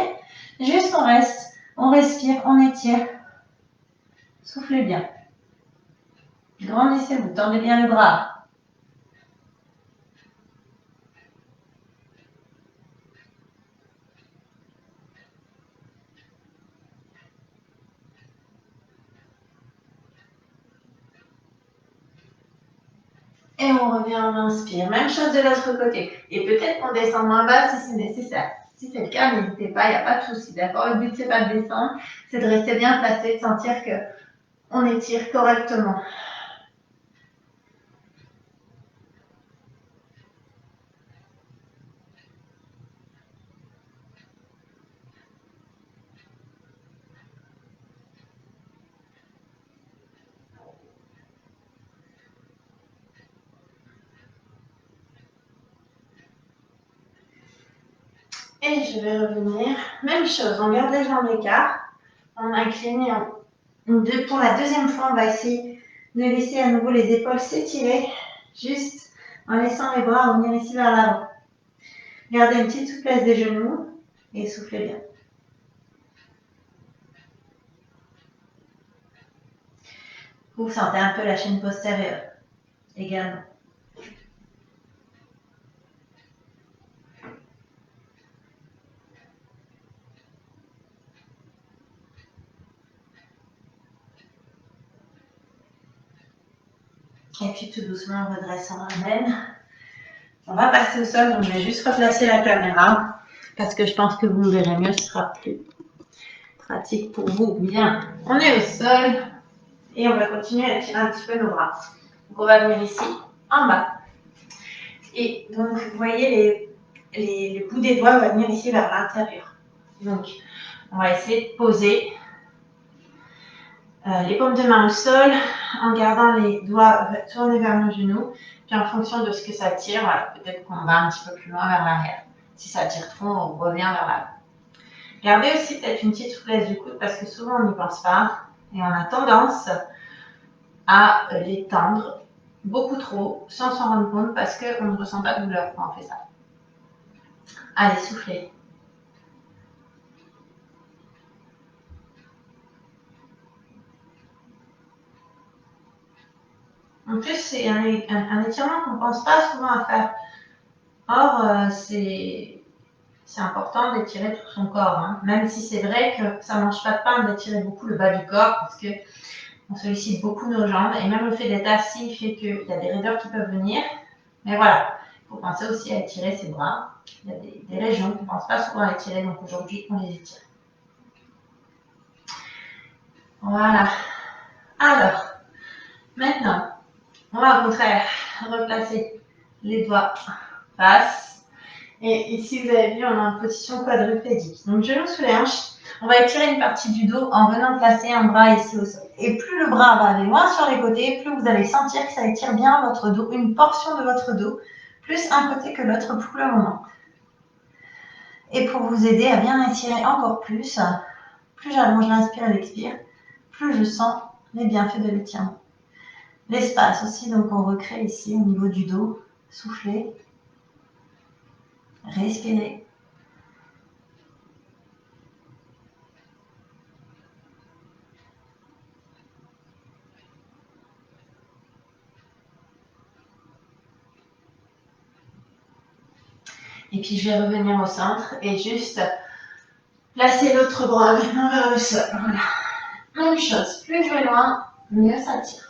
S1: Juste on reste, on respire, on étire. Soufflez bien. Grandissez-vous, tendez bien le bras. Et on revient, on inspire. Même chose de l'autre côté. Et peut-être qu'on descend moins bas si c'est nécessaire. Si c'est le cas, n'hésitez pas, il n'y a pas de souci. D'accord. Le but, c'est pas de descendre, c'est de rester bien placé, de sentir qu'on étire correctement. Et je vais revenir. Même chose, on garde les jambes écart. On incline. Pour la deuxième fois, on va essayer de laisser à nouveau les épaules s'étirer. Juste en laissant les bras revenir ici vers l'avant. Gardez une petite souplesse des genoux et soufflez bien. Vous sentez un peu la chaîne postérieure également. Et puis tout doucement, on redresse, on ramène. On va passer au sol, donc je vais juste replacer la caméra parce que je pense que vous me verrez mieux, ce sera plus pratique pour vous. Bien, on est au sol et on va continuer à étirer un petit peu nos bras. Donc on va venir ici en bas. Et donc vous voyez les bouts des doigts vont venir ici vers l'intérieur. Donc on va essayer de poser les paumes de main au sol en gardant les doigts tournés vers nos genoux. Puis en fonction de ce que ça tire, voilà, peut-être qu'on va un petit peu plus loin vers l'arrière. Si ça tire trop, on revient vers l'avant. Gardez aussi peut-être une petite souplesse du coude parce que souvent on n'y pense pas et on a tendance à les tendre beaucoup trop sans s'en rendre compte parce qu'on ne ressent pas de douleur quand on fait ça. Allez, soufflez. En plus, c'est un étirement qu'on ne pense pas souvent à faire. Or, c'est important d'étirer tout son corps, hein. Même si c'est vrai que ça ne mange pas de pain d'étirer beaucoup le bas du corps parce qu'on sollicite beaucoup nos jambes et même le fait d'être assis fait qu'il y a des raideurs qui peuvent venir. Mais voilà, il faut penser aussi à étirer ses bras. Il y a des régions qu'on ne pense pas souvent à étirer, donc aujourd'hui, on les étire. Voilà. Alors, maintenant, on va au contraire replacer les doigts face. Et ici, vous avez vu, on est en position quadrupédique. Donc, genou sous les hanches. On va étirer une partie du dos en venant placer un bras ici au sol. Et plus le bras va aller loin sur les côtés, plus vous allez sentir que ça étire bien votre dos, une portion de votre dos, plus un côté que l'autre pour le moment. Et pour vous aider à bien étirer encore plus j'allonge l'inspire et l'expire, plus je sens les bienfaits de l'étirement. L'espace aussi, donc on recrée ici au niveau du dos. Soufflez, respirez. Et puis je vais revenir au centre et juste placer l'autre bras maintenant vers le sol. Voilà. Même chose, plus je vais loin, mieux ça tire.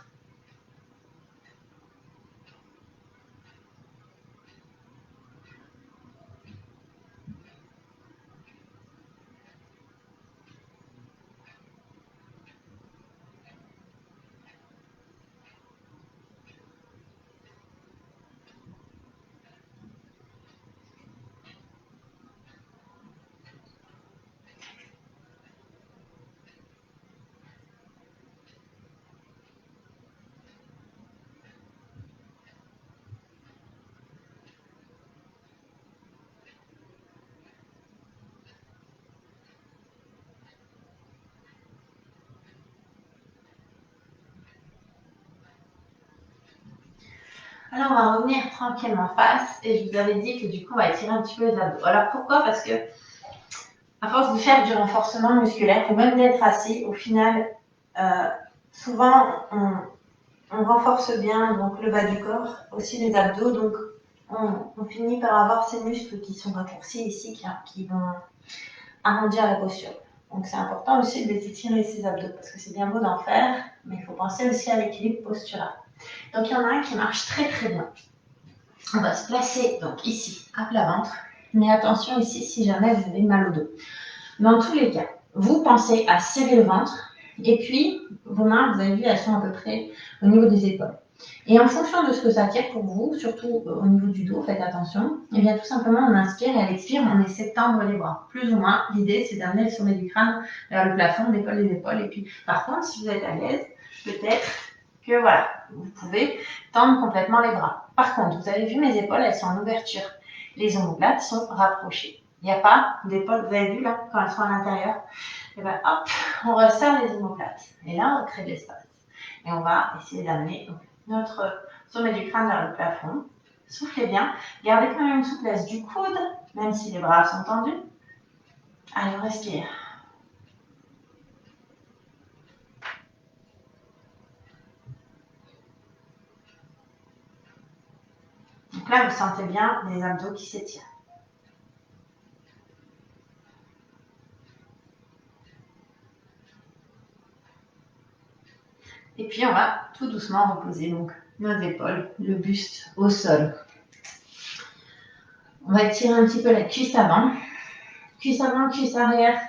S1: Alors on va revenir tranquillement face et je vous avais dit que du coup on va étirer un petit peu les abdos. Alors pourquoi? Parce que à force de faire du renforcement musculaire ou même d'être assis, au final, souvent on renforce bien donc, le bas du corps, aussi les abdos, donc on finit par avoir ces muscles qui sont raccourcis ici, qui vont arrondir la posture. Donc c'est important aussi de étirer ces abdos parce que c'est bien beau d'en faire, mais il faut penser aussi à l'équilibre postural. Donc il y en a un qui marche très très bien. On va se placer donc ici, à plat ventre, mais attention ici si jamais vous avez mal au dos. Dans tous les cas, vous pensez à serrer le ventre et puis vos mains, vous avez vu, elles sont à peu près au niveau des épaules. Et en fonction de ce que ça attire pour vous, surtout au niveau du dos, faites attention, et bien tout simplement on inspire et à l'expire, on essaie de tendre les bras. Plus ou moins, l'idée c'est d'amener le sommet du crâne vers le plafond, d'épaule les épaules. Et puis par contre, si vous êtes à l'aise, peut-être que voilà, vous pouvez tendre complètement les bras. Par contre, vous avez vu mes épaules, elles sont en ouverture. Les omoplates sont rapprochées. Il n'y a pas d'épaules, vous avez vu là, quand elles sont à l'intérieur. Et bien hop, on resserre les omoplates. Et là, on crée de l'espace. Et on va essayer d'amener notre sommet du crâne vers le plafond. Soufflez bien. Gardez quand même une souplesse du coude, même si les bras sont tendus. Allez, on respire. Donc là, vous sentez bien les abdos qui s'étirent. Et puis, on va tout doucement reposer donc nos épaules, le buste au sol. On va étirer un petit peu la cuisse avant, cuisse arrière,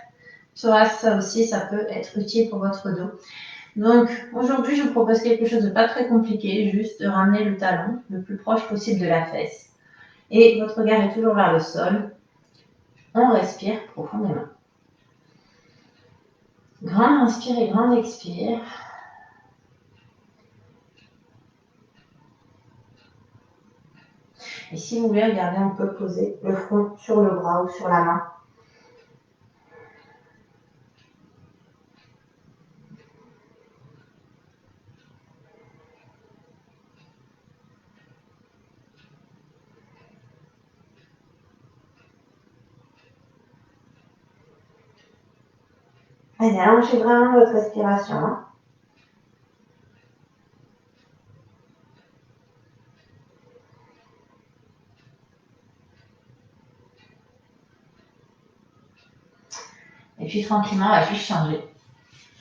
S1: psoas, ça aussi, ça peut être utile pour votre dos. Donc, aujourd'hui, je vous propose quelque chose de pas très compliqué, juste de ramener le talon le plus proche possible de la fesse. Et votre regard est toujours vers le sol. On respire profondément. Grande inspire et grande expire. Et si vous voulez, regardez, on peut poser le front sur le bras ou sur la main. Allez, allongez vraiment votre respiration. Hein. Et puis tranquillement, on va juste changer.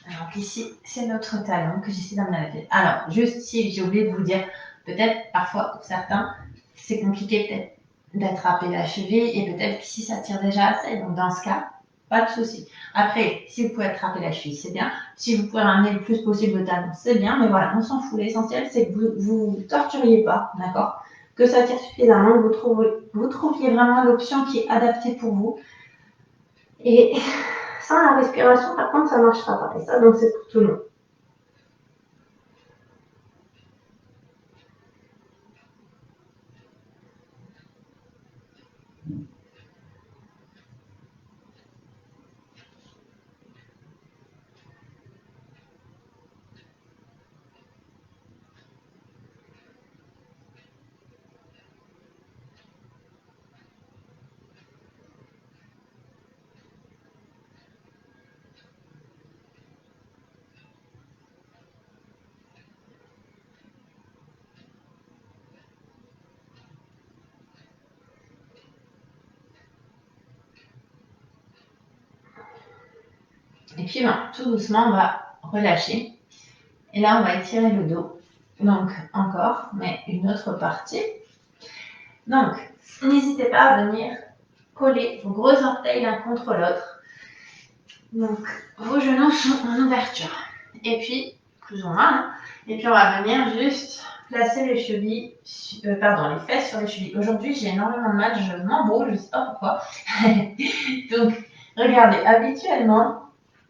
S1: Donc ici, c'est notre talon que j'essaie d'amener à la tête. Alors, juste si j'ai oublié de vous dire, peut-être parfois pour certains, c'est compliqué peut-être d'attraper la cheville et peut-être qu'ici ça tire déjà assez. Donc dans ce cas, pas de souci. Après, si vous pouvez attraper la cheville, c'est bien. Si vous pouvez ramener le plus possible le talon, c'est bien. Mais voilà, on s'en fout. L'essentiel, c'est que vous torturiez pas, d'accord? Que ça tire suffisamment, que vous trouviez vraiment l'option qui est adaptée pour vous. Et sans la respiration, par contre, ça ne marchera pas. Et ça, donc, c'est pour tout le monde. Et puis, ben, tout doucement, on va relâcher. Et là, on va étirer le dos. Donc, encore, mais une autre partie. Donc, n'hésitez pas à venir coller vos gros orteils l'un contre l'autre. Donc, vos genoux sont en ouverture. Et puis, plus ou moins. Hein. Et puis, on va venir juste placer les chevilles, les fesses sur les chevilles. Aujourd'hui, j'ai énormément de mal, je m'embrouille, je ne sais pas pourquoi. Donc, regardez, habituellement,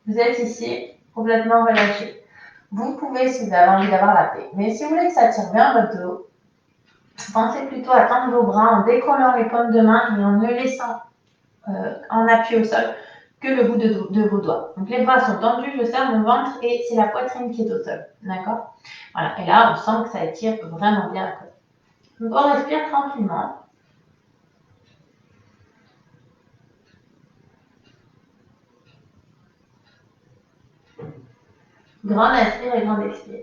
S1: vous êtes ici, complètement relâché. Vous pouvez, si vous avez envie d'avoir la paix. Mais si vous voulez que ça tire bien votre dos, pensez plutôt à tendre vos bras en décollant les paumes de main et en ne laissant en appui au sol que le bout de vos doigts. Donc les bras sont tendus, je serre mon ventre et c'est la poitrine qui est au sol. D'accord? Voilà. Et là, on sent que ça étire vraiment bien la côte. Donc on respire tranquillement. Grande inspire et grande expire.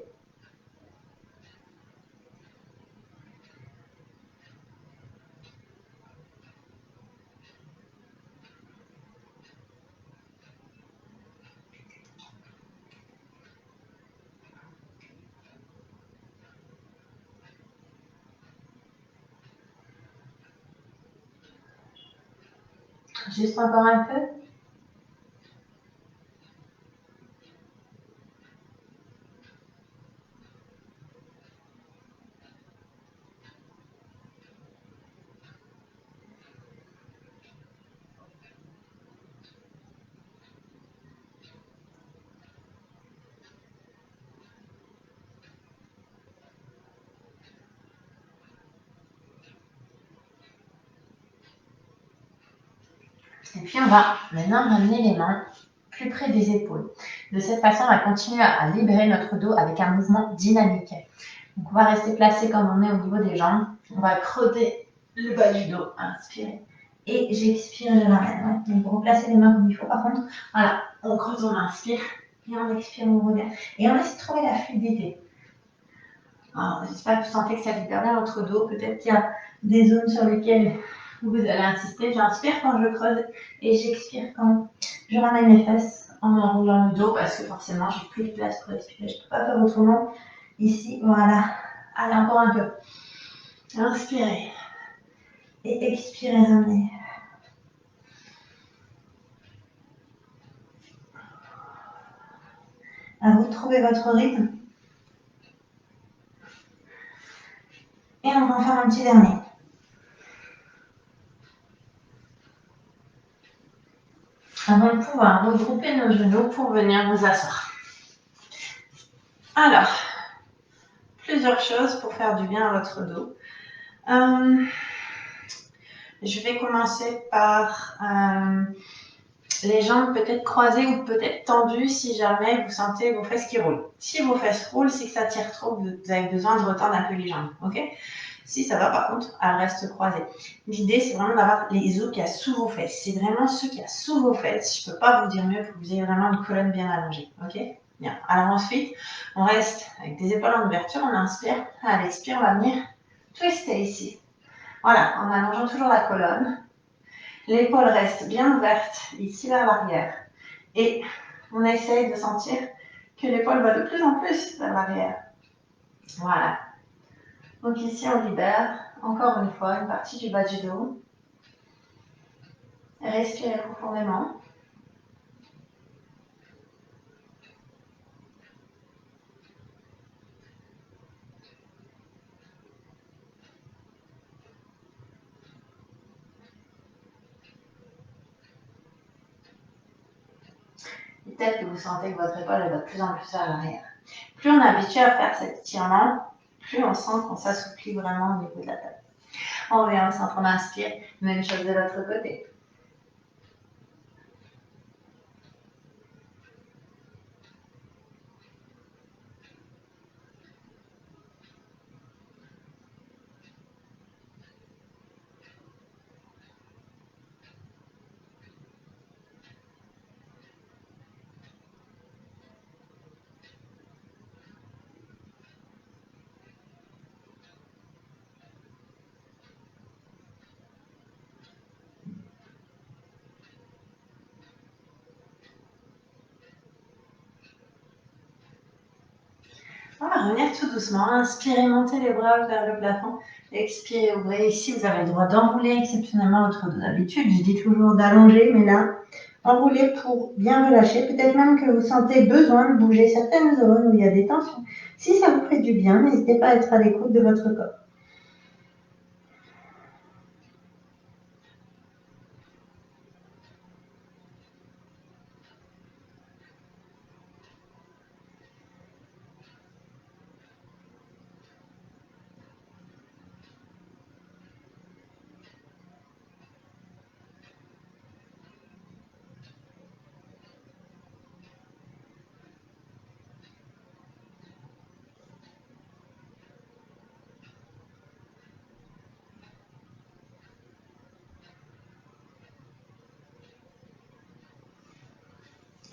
S1: Juste encore un peu. Et puis on va maintenant ramener les mains plus près des épaules. De cette façon, on va continuer à libérer notre dos avec un mouvement dynamique. Donc on va rester placé comme on est au niveau des jambes. On va creuser le bas du dos, inspirer. Et j'expire, je ramène. Donc vous replacez les mains comme il faut. Par contre, voilà, on creuse, on inspire. Et on expire, on revient. Et on essaie de trouver la fluidité. Alors, j'espère que vous sentez que ça libère bien votre dos. Peut-être qu'il y a des zones sur lesquelles vous allez insister. J'inspire quand je creuse et j'expire quand je ramène les fesses en enroulant le dos parce que forcément, j'ai plus de place pour respirer. Je ne peux pas faire autrement. Ici, voilà. Allez, encore un peu. Inspirez. Et expirez, ramenez. À vous de trouver votre rythme. Et on va en faire un petit dernier. Avant de pouvoir regrouper nos genoux pour venir vous asseoir. Alors, plusieurs choses pour faire du bien à votre dos. Je vais commencer par les jambes peut-être croisées ou peut-être tendues si jamais vous sentez vos fesses qui roulent. Si vos fesses roulent, c'est que ça tire trop, vous avez besoin de retendre un peu les jambes. Ok? Si ça va, par contre, elle reste croisée. L'idée, c'est vraiment d'avoir les os qui a sous vos fesses. C'est vraiment ceux qui a sous vos fesses. Je ne peux pas vous dire mieux pour que vous ayez vraiment une colonne bien allongée. Ok? Bien. Alors ensuite, on reste avec des épaules en ouverture. On inspire. À l'expire, on va venir twister ici. Voilà, en allongeant toujours la colonne. L'épaule reste bien ouverte ici vers l'arrière. Et on essaye de sentir que l'épaule va de plus en plus vers l'arrière. Voilà. Donc ici, on libère encore une fois une partie du bas du dos. Respirez profondément. Et peut-être que vous sentez que votre épaule va de plus en plus vers l'arrière. Plus on est habitué à faire cet étirement, plus on sent qu'on s'assouplit vraiment au niveau de la tête. On revient au centre, on inspire. Même chose de l'autre côté. On va revenir tout doucement. Inspirez, montez les bras vers le plafond. Expirez, ouvrez. Ici, vous avez le droit d'enrouler exceptionnellement votre dos. D'habitude, je dis toujours d'allonger, mais là, enroulez pour bien relâcher. Peut-être même que vous sentez besoin de bouger certaines zones où il y a des tensions. Si ça vous fait du bien, n'hésitez pas à être à l'écoute de votre corps.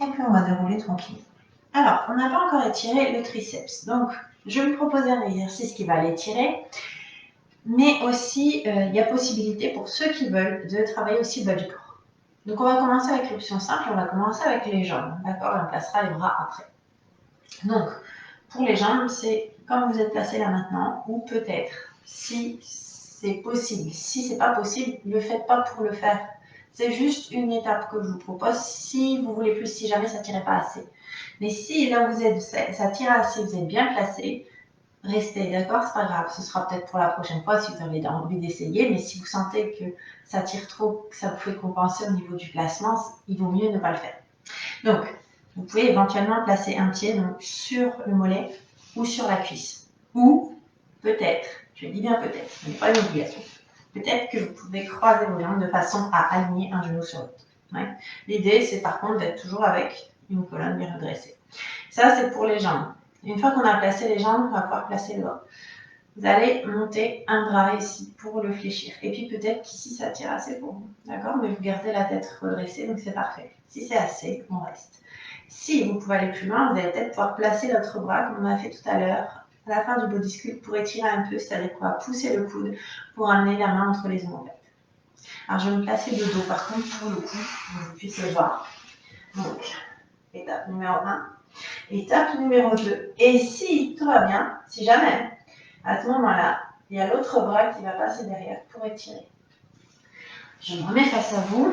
S1: Et puis, on va dérouler tranquille. Alors, on n'a pas encore étiré le triceps. Donc, je vais vous proposer un exercice qui va l'étirer. Mais aussi, il y a possibilité pour ceux qui veulent de travailler aussi le bas du corps. Donc, on va commencer avec l'option simple, on va commencer avec les jambes, d'accord? Et on placera les bras après. Donc, pour les jambes, c'est comme vous êtes placé là maintenant, ou peut-être, si c'est possible. Si c'est pas possible, ne le faites pas pour le faire. C'est juste une étape que je vous propose. Si vous voulez plus, si jamais ça ne tirait pas assez. Mais si là où vous êtes, ça tire assez, vous êtes bien placé, restez, d'accord? C'est pas grave. Ce sera peut-être pour la prochaine fois si vous avez envie d'essayer. Mais si vous sentez que ça tire trop, que ça vous fait compenser au niveau du placement, il vaut mieux ne pas le faire. Donc, vous pouvez éventuellement placer un pied donc, sur le mollet ou sur la cuisse. Ou peut-être, je dis bien peut-être, ce n'est pas une obligation, peut-être que vous pouvez croiser vos jambes de façon à aligner un genou sur l'autre. Ouais. L'idée, c'est par contre d'être toujours avec une colonne bien redressée. Ça, c'est pour les jambes. Une fois qu'on a placé les jambes, on va pouvoir placer le bras. Vous allez monter un bras ici pour le fléchir. Et puis peut-être qu'ici, ça tire assez pour vous. D'accord? Mais vous gardez la tête redressée, donc c'est parfait. Si c'est assez, on reste. Si vous pouvez aller plus loin, vous allez peut-être pouvoir placer l'autre bras, comme on a fait tout à l'heure, à la fin du body sculpt, pour étirer un peu, c'est-à-dire qu'on va pousser le coude pour amener la main entre les omelettes. Alors, je vais me placer de dos, par contre, pour le coup, pour que vous puissiez voir. Donc, étape numéro 1. Étape numéro 2. Et si tout va bien, si jamais, à ce moment-là, il y a l'autre bras qui va passer derrière pour étirer. Je me remets face à vous.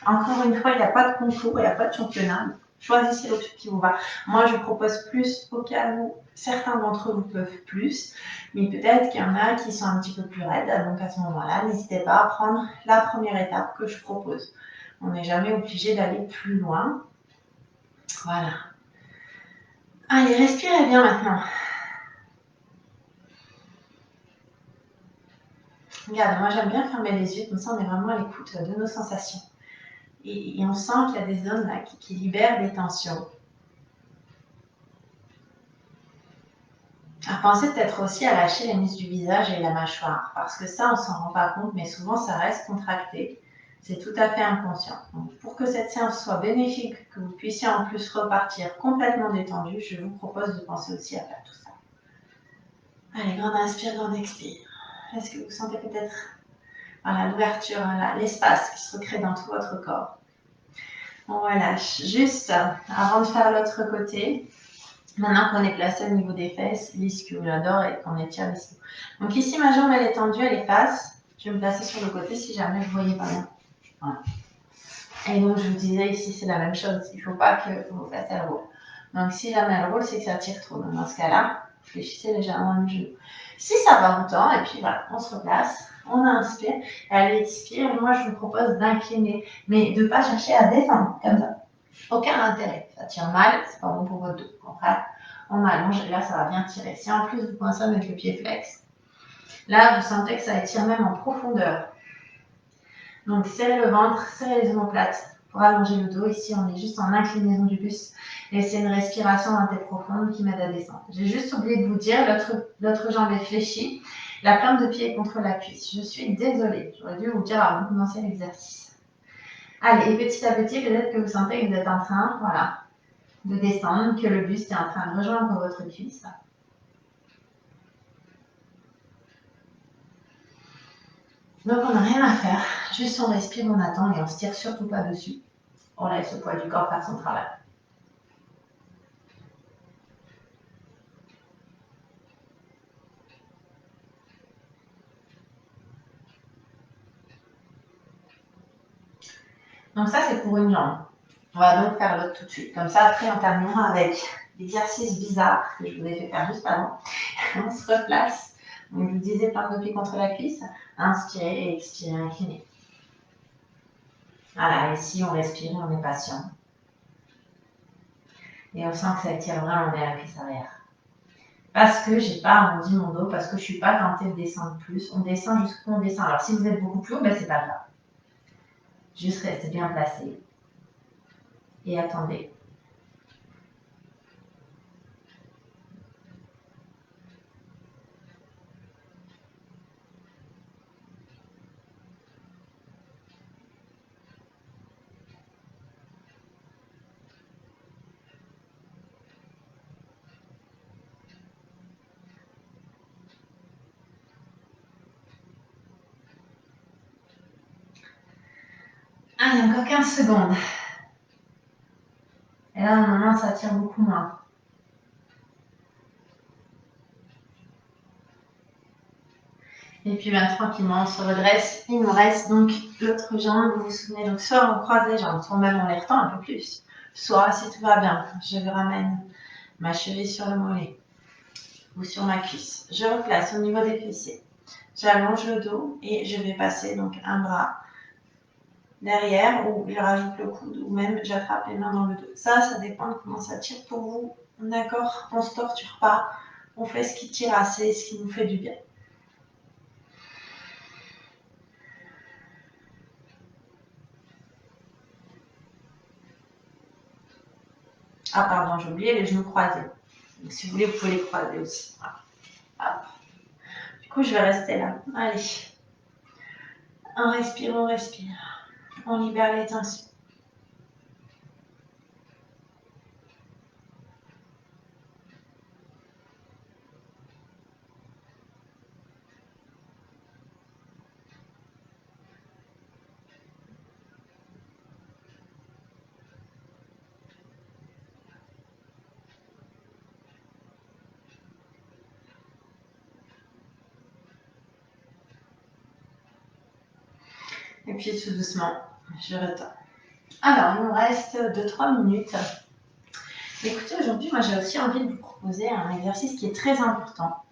S1: Encore une fois, il n'y a pas de concours, il n'y a pas de championnat. Choisissez l'option qui vous va. Moi, je propose plus au cas où certains d'entre vous peuvent plus, mais peut-être qu'il y en a qui sont un petit peu plus raides. Donc à ce moment-là, n'hésitez pas à prendre la première étape que je propose. On n'est jamais obligé d'aller plus loin. Voilà. Allez, respirez bien maintenant. Regarde, moi j'aime bien fermer les yeux, comme ça on est vraiment à l'écoute de nos sensations. Et on sent qu'il y a des zones là qui libèrent des tensions. Pensez peut-être aussi à lâcher les muscles du visage et la mâchoire, parce que ça, on s'en rend pas compte, mais souvent, ça reste contracté. C'est tout à fait inconscient. Donc, pour que cette séance soit bénéfique, que vous puissiez en plus repartir complètement détendu, je vous propose de penser aussi à faire tout ça. Allez, grande inspire, grande expire. Est-ce que vous sentez peut-être l'ouverture, l'espace qui se recrée dans tout votre corps? On relâche. Juste avant de faire l'autre côté, maintenant qu'on est placé au niveau des fesses, l'ischio-j'adore, et qu'on étire l'ischio. Donc ici, ma jambe, elle est tendue, elle est face. Je vais me placer sur le côté si jamais vous ne voyez pas bien. Voilà. Et donc, je vous disais ici, c'est la même chose. Il ne faut pas que vos fesses, elles roulent. Donc, si jamais elles roulent, c'est que ça tire trop. Donc, dans ce cas-là, fléchissez légèrement le genou. Si ça va autant, et puis voilà, on se replace, on inspire, elle expire. Moi, je vous propose d'incliner, mais de ne pas chercher à descendre comme ça. Aucun intérêt. Ça tire mal, c'est pas bon pour votre dos. Au contraire, on allonge et là, ça va bien tirer. Si en plus vous coincez avec le pied flex, là, vous sentez que ça étire même en profondeur. Donc, serrez le ventre, serrez les omoplates pour allonger le dos. Ici, on est juste en inclinaison du buste. Et c'est une respiration en tête profonde qui m'aide à descendre. J'ai juste oublié de vous dire, l'autre jambe est fléchie. La plante de pied est contre la cuisse. Je suis désolée. J'aurais dû vous dire avant de commencer l'exercice. Allez, et petit à petit, peut-être que vous sentez que vous êtes en train, de descendre, que le buste est en train de rejoindre votre cuisse. Donc on n'a rien à faire, juste on respire, on attend et on se tire surtout pas dessus. On laisse le poids du corps faire son travail. Donc ça c'est pour une jambe. On va donc faire l'autre tout de suite. Comme ça après on terminera avec l'exercice bizarre que je vous ai fait faire juste avant. On se replace. Donc je vous disais plante de pied contre la cuisse. Inspirez et expirez, inclinez. Voilà, ici on respire, on est patient. Et on sent que ça tire vraiment bien la cuisse arrière. Parce que j'ai pas arrondi mon dos, parce que je suis pas tentée de descendre plus. On descend jusqu'où on descend. Alors si vous êtes beaucoup plus haut, ben c'est pas grave. Juste restez bien placé. Et attendez. Allez, encore 15 secondes. Et là, maintenant, ça tire beaucoup moins. Et puis, ben, tranquillement, on se redresse. Il nous reste donc l'autre jambe. Vous vous souvenez, donc soit on croise les jambes, soit même on les retend un peu plus. Soit, si tout va bien, je ramène ma cheville sur le mollet ou sur ma cuisse. Je replace au niveau des fessiers. J'allonge le dos et je vais passer donc un bras derrière ou je rajoute le coude ou même j'attrape les mains dans le dos. Ça dépend de comment ça tire pour vous. D'accord? On se torture pas. On fait ce qui tire assez, ce qui nous fait du bien. Ah pardon, j'ai oublié les genoux croisés. Donc, si vous voulez, vous pouvez les croiser aussi. Voilà. Du coup, je vais rester là. Allez. On respire, on respire. On libère les tensions. Et puis tout doucement, je retends. Alors, il nous reste 2-3 minutes. Écoutez, aujourd'hui, moi j'ai aussi envie de vous proposer un exercice qui est très important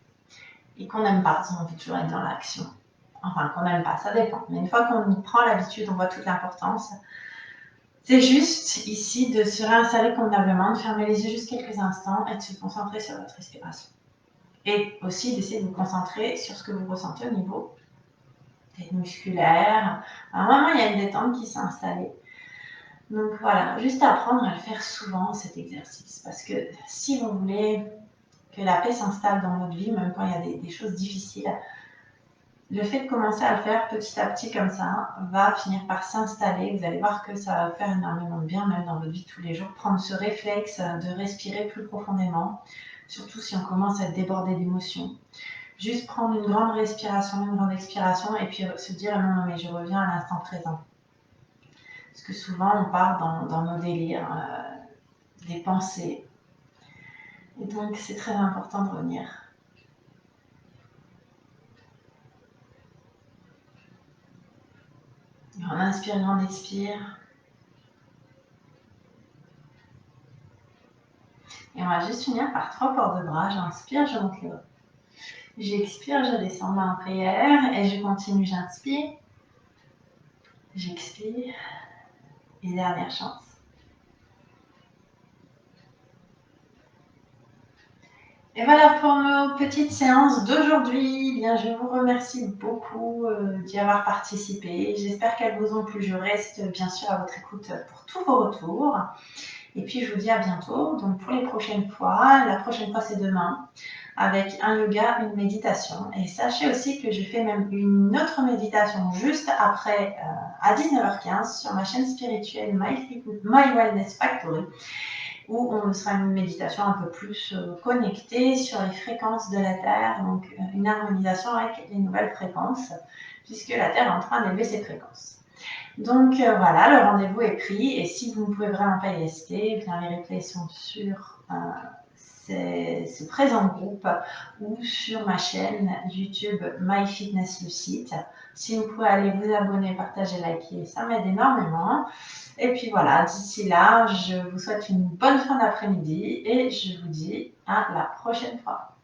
S1: et qu'on n'aime pas, si on veut toujours être dans l'action. Enfin, qu'on n'aime pas, ça dépend. Mais une fois qu'on y prend l'habitude, on voit toute l'importance. C'est juste ici de se réinstaller convenablement, de fermer les yeux juste quelques instants et de se concentrer sur votre respiration. Et aussi d'essayer de vous concentrer sur ce que vous ressentez au niveau musculaire. Alors, vraiment, il y a une détente qui s'est installée. Donc voilà, juste apprendre à le faire souvent cet exercice. Parce que si vous voulez que la paix s'installe dans notre vie, même quand il y a des choses difficiles. Le fait de commencer à le faire petit à petit comme ça va finir par s'installer. Vous allez voir que ça va faire énormément de bien, même dans votre vie de tous les jours. Prendre ce réflexe de respirer plus profondément, surtout si on commence à être débordé d'émotions. Juste prendre une grande respiration, une grande expiration, et puis se dire non, mais je reviens à l'instant présent. Parce que souvent, on part dans nos délires, des pensées. Et donc, c'est très important de revenir. On inspire, on expire. Et on va juste finir par 3 ports de bras. J'inspire, je monte le haut. J'expire, je descends main en prière et je continue, j'inspire. J'expire. Et dernière chance. Et voilà pour nos petites séances d'aujourd'hui. Bien, je vous remercie beaucoup d'y avoir participé. J'espère qu'elles vous ont plu. Je reste bien sûr à votre écoute pour tous vos retours. Et puis je vous dis à bientôt. Donc pour les prochaines fois, la prochaine fois c'est demain, avec un yoga, une méditation. Et sachez aussi que je fais même une autre méditation juste après à 19h15 sur ma chaîne spirituelle My Wellness Factory, où on sera une méditation un peu plus connectée sur les fréquences de la Terre, donc une harmonisation avec les nouvelles fréquences, puisque la Terre est en train d'élever ses fréquences. Donc voilà, le rendez-vous est pris, et si vous ne pouvez vraiment pas y rester, eh bien les replays sont sur ce présent groupe ou sur ma chaîne YouTube MyFitnessLucide. Si vous pouvez aller vous abonner, partager, liker, ça m'aide énormément. Et puis voilà, d'ici là, je vous souhaite une bonne fin d'après-midi et je vous dis à la prochaine fois.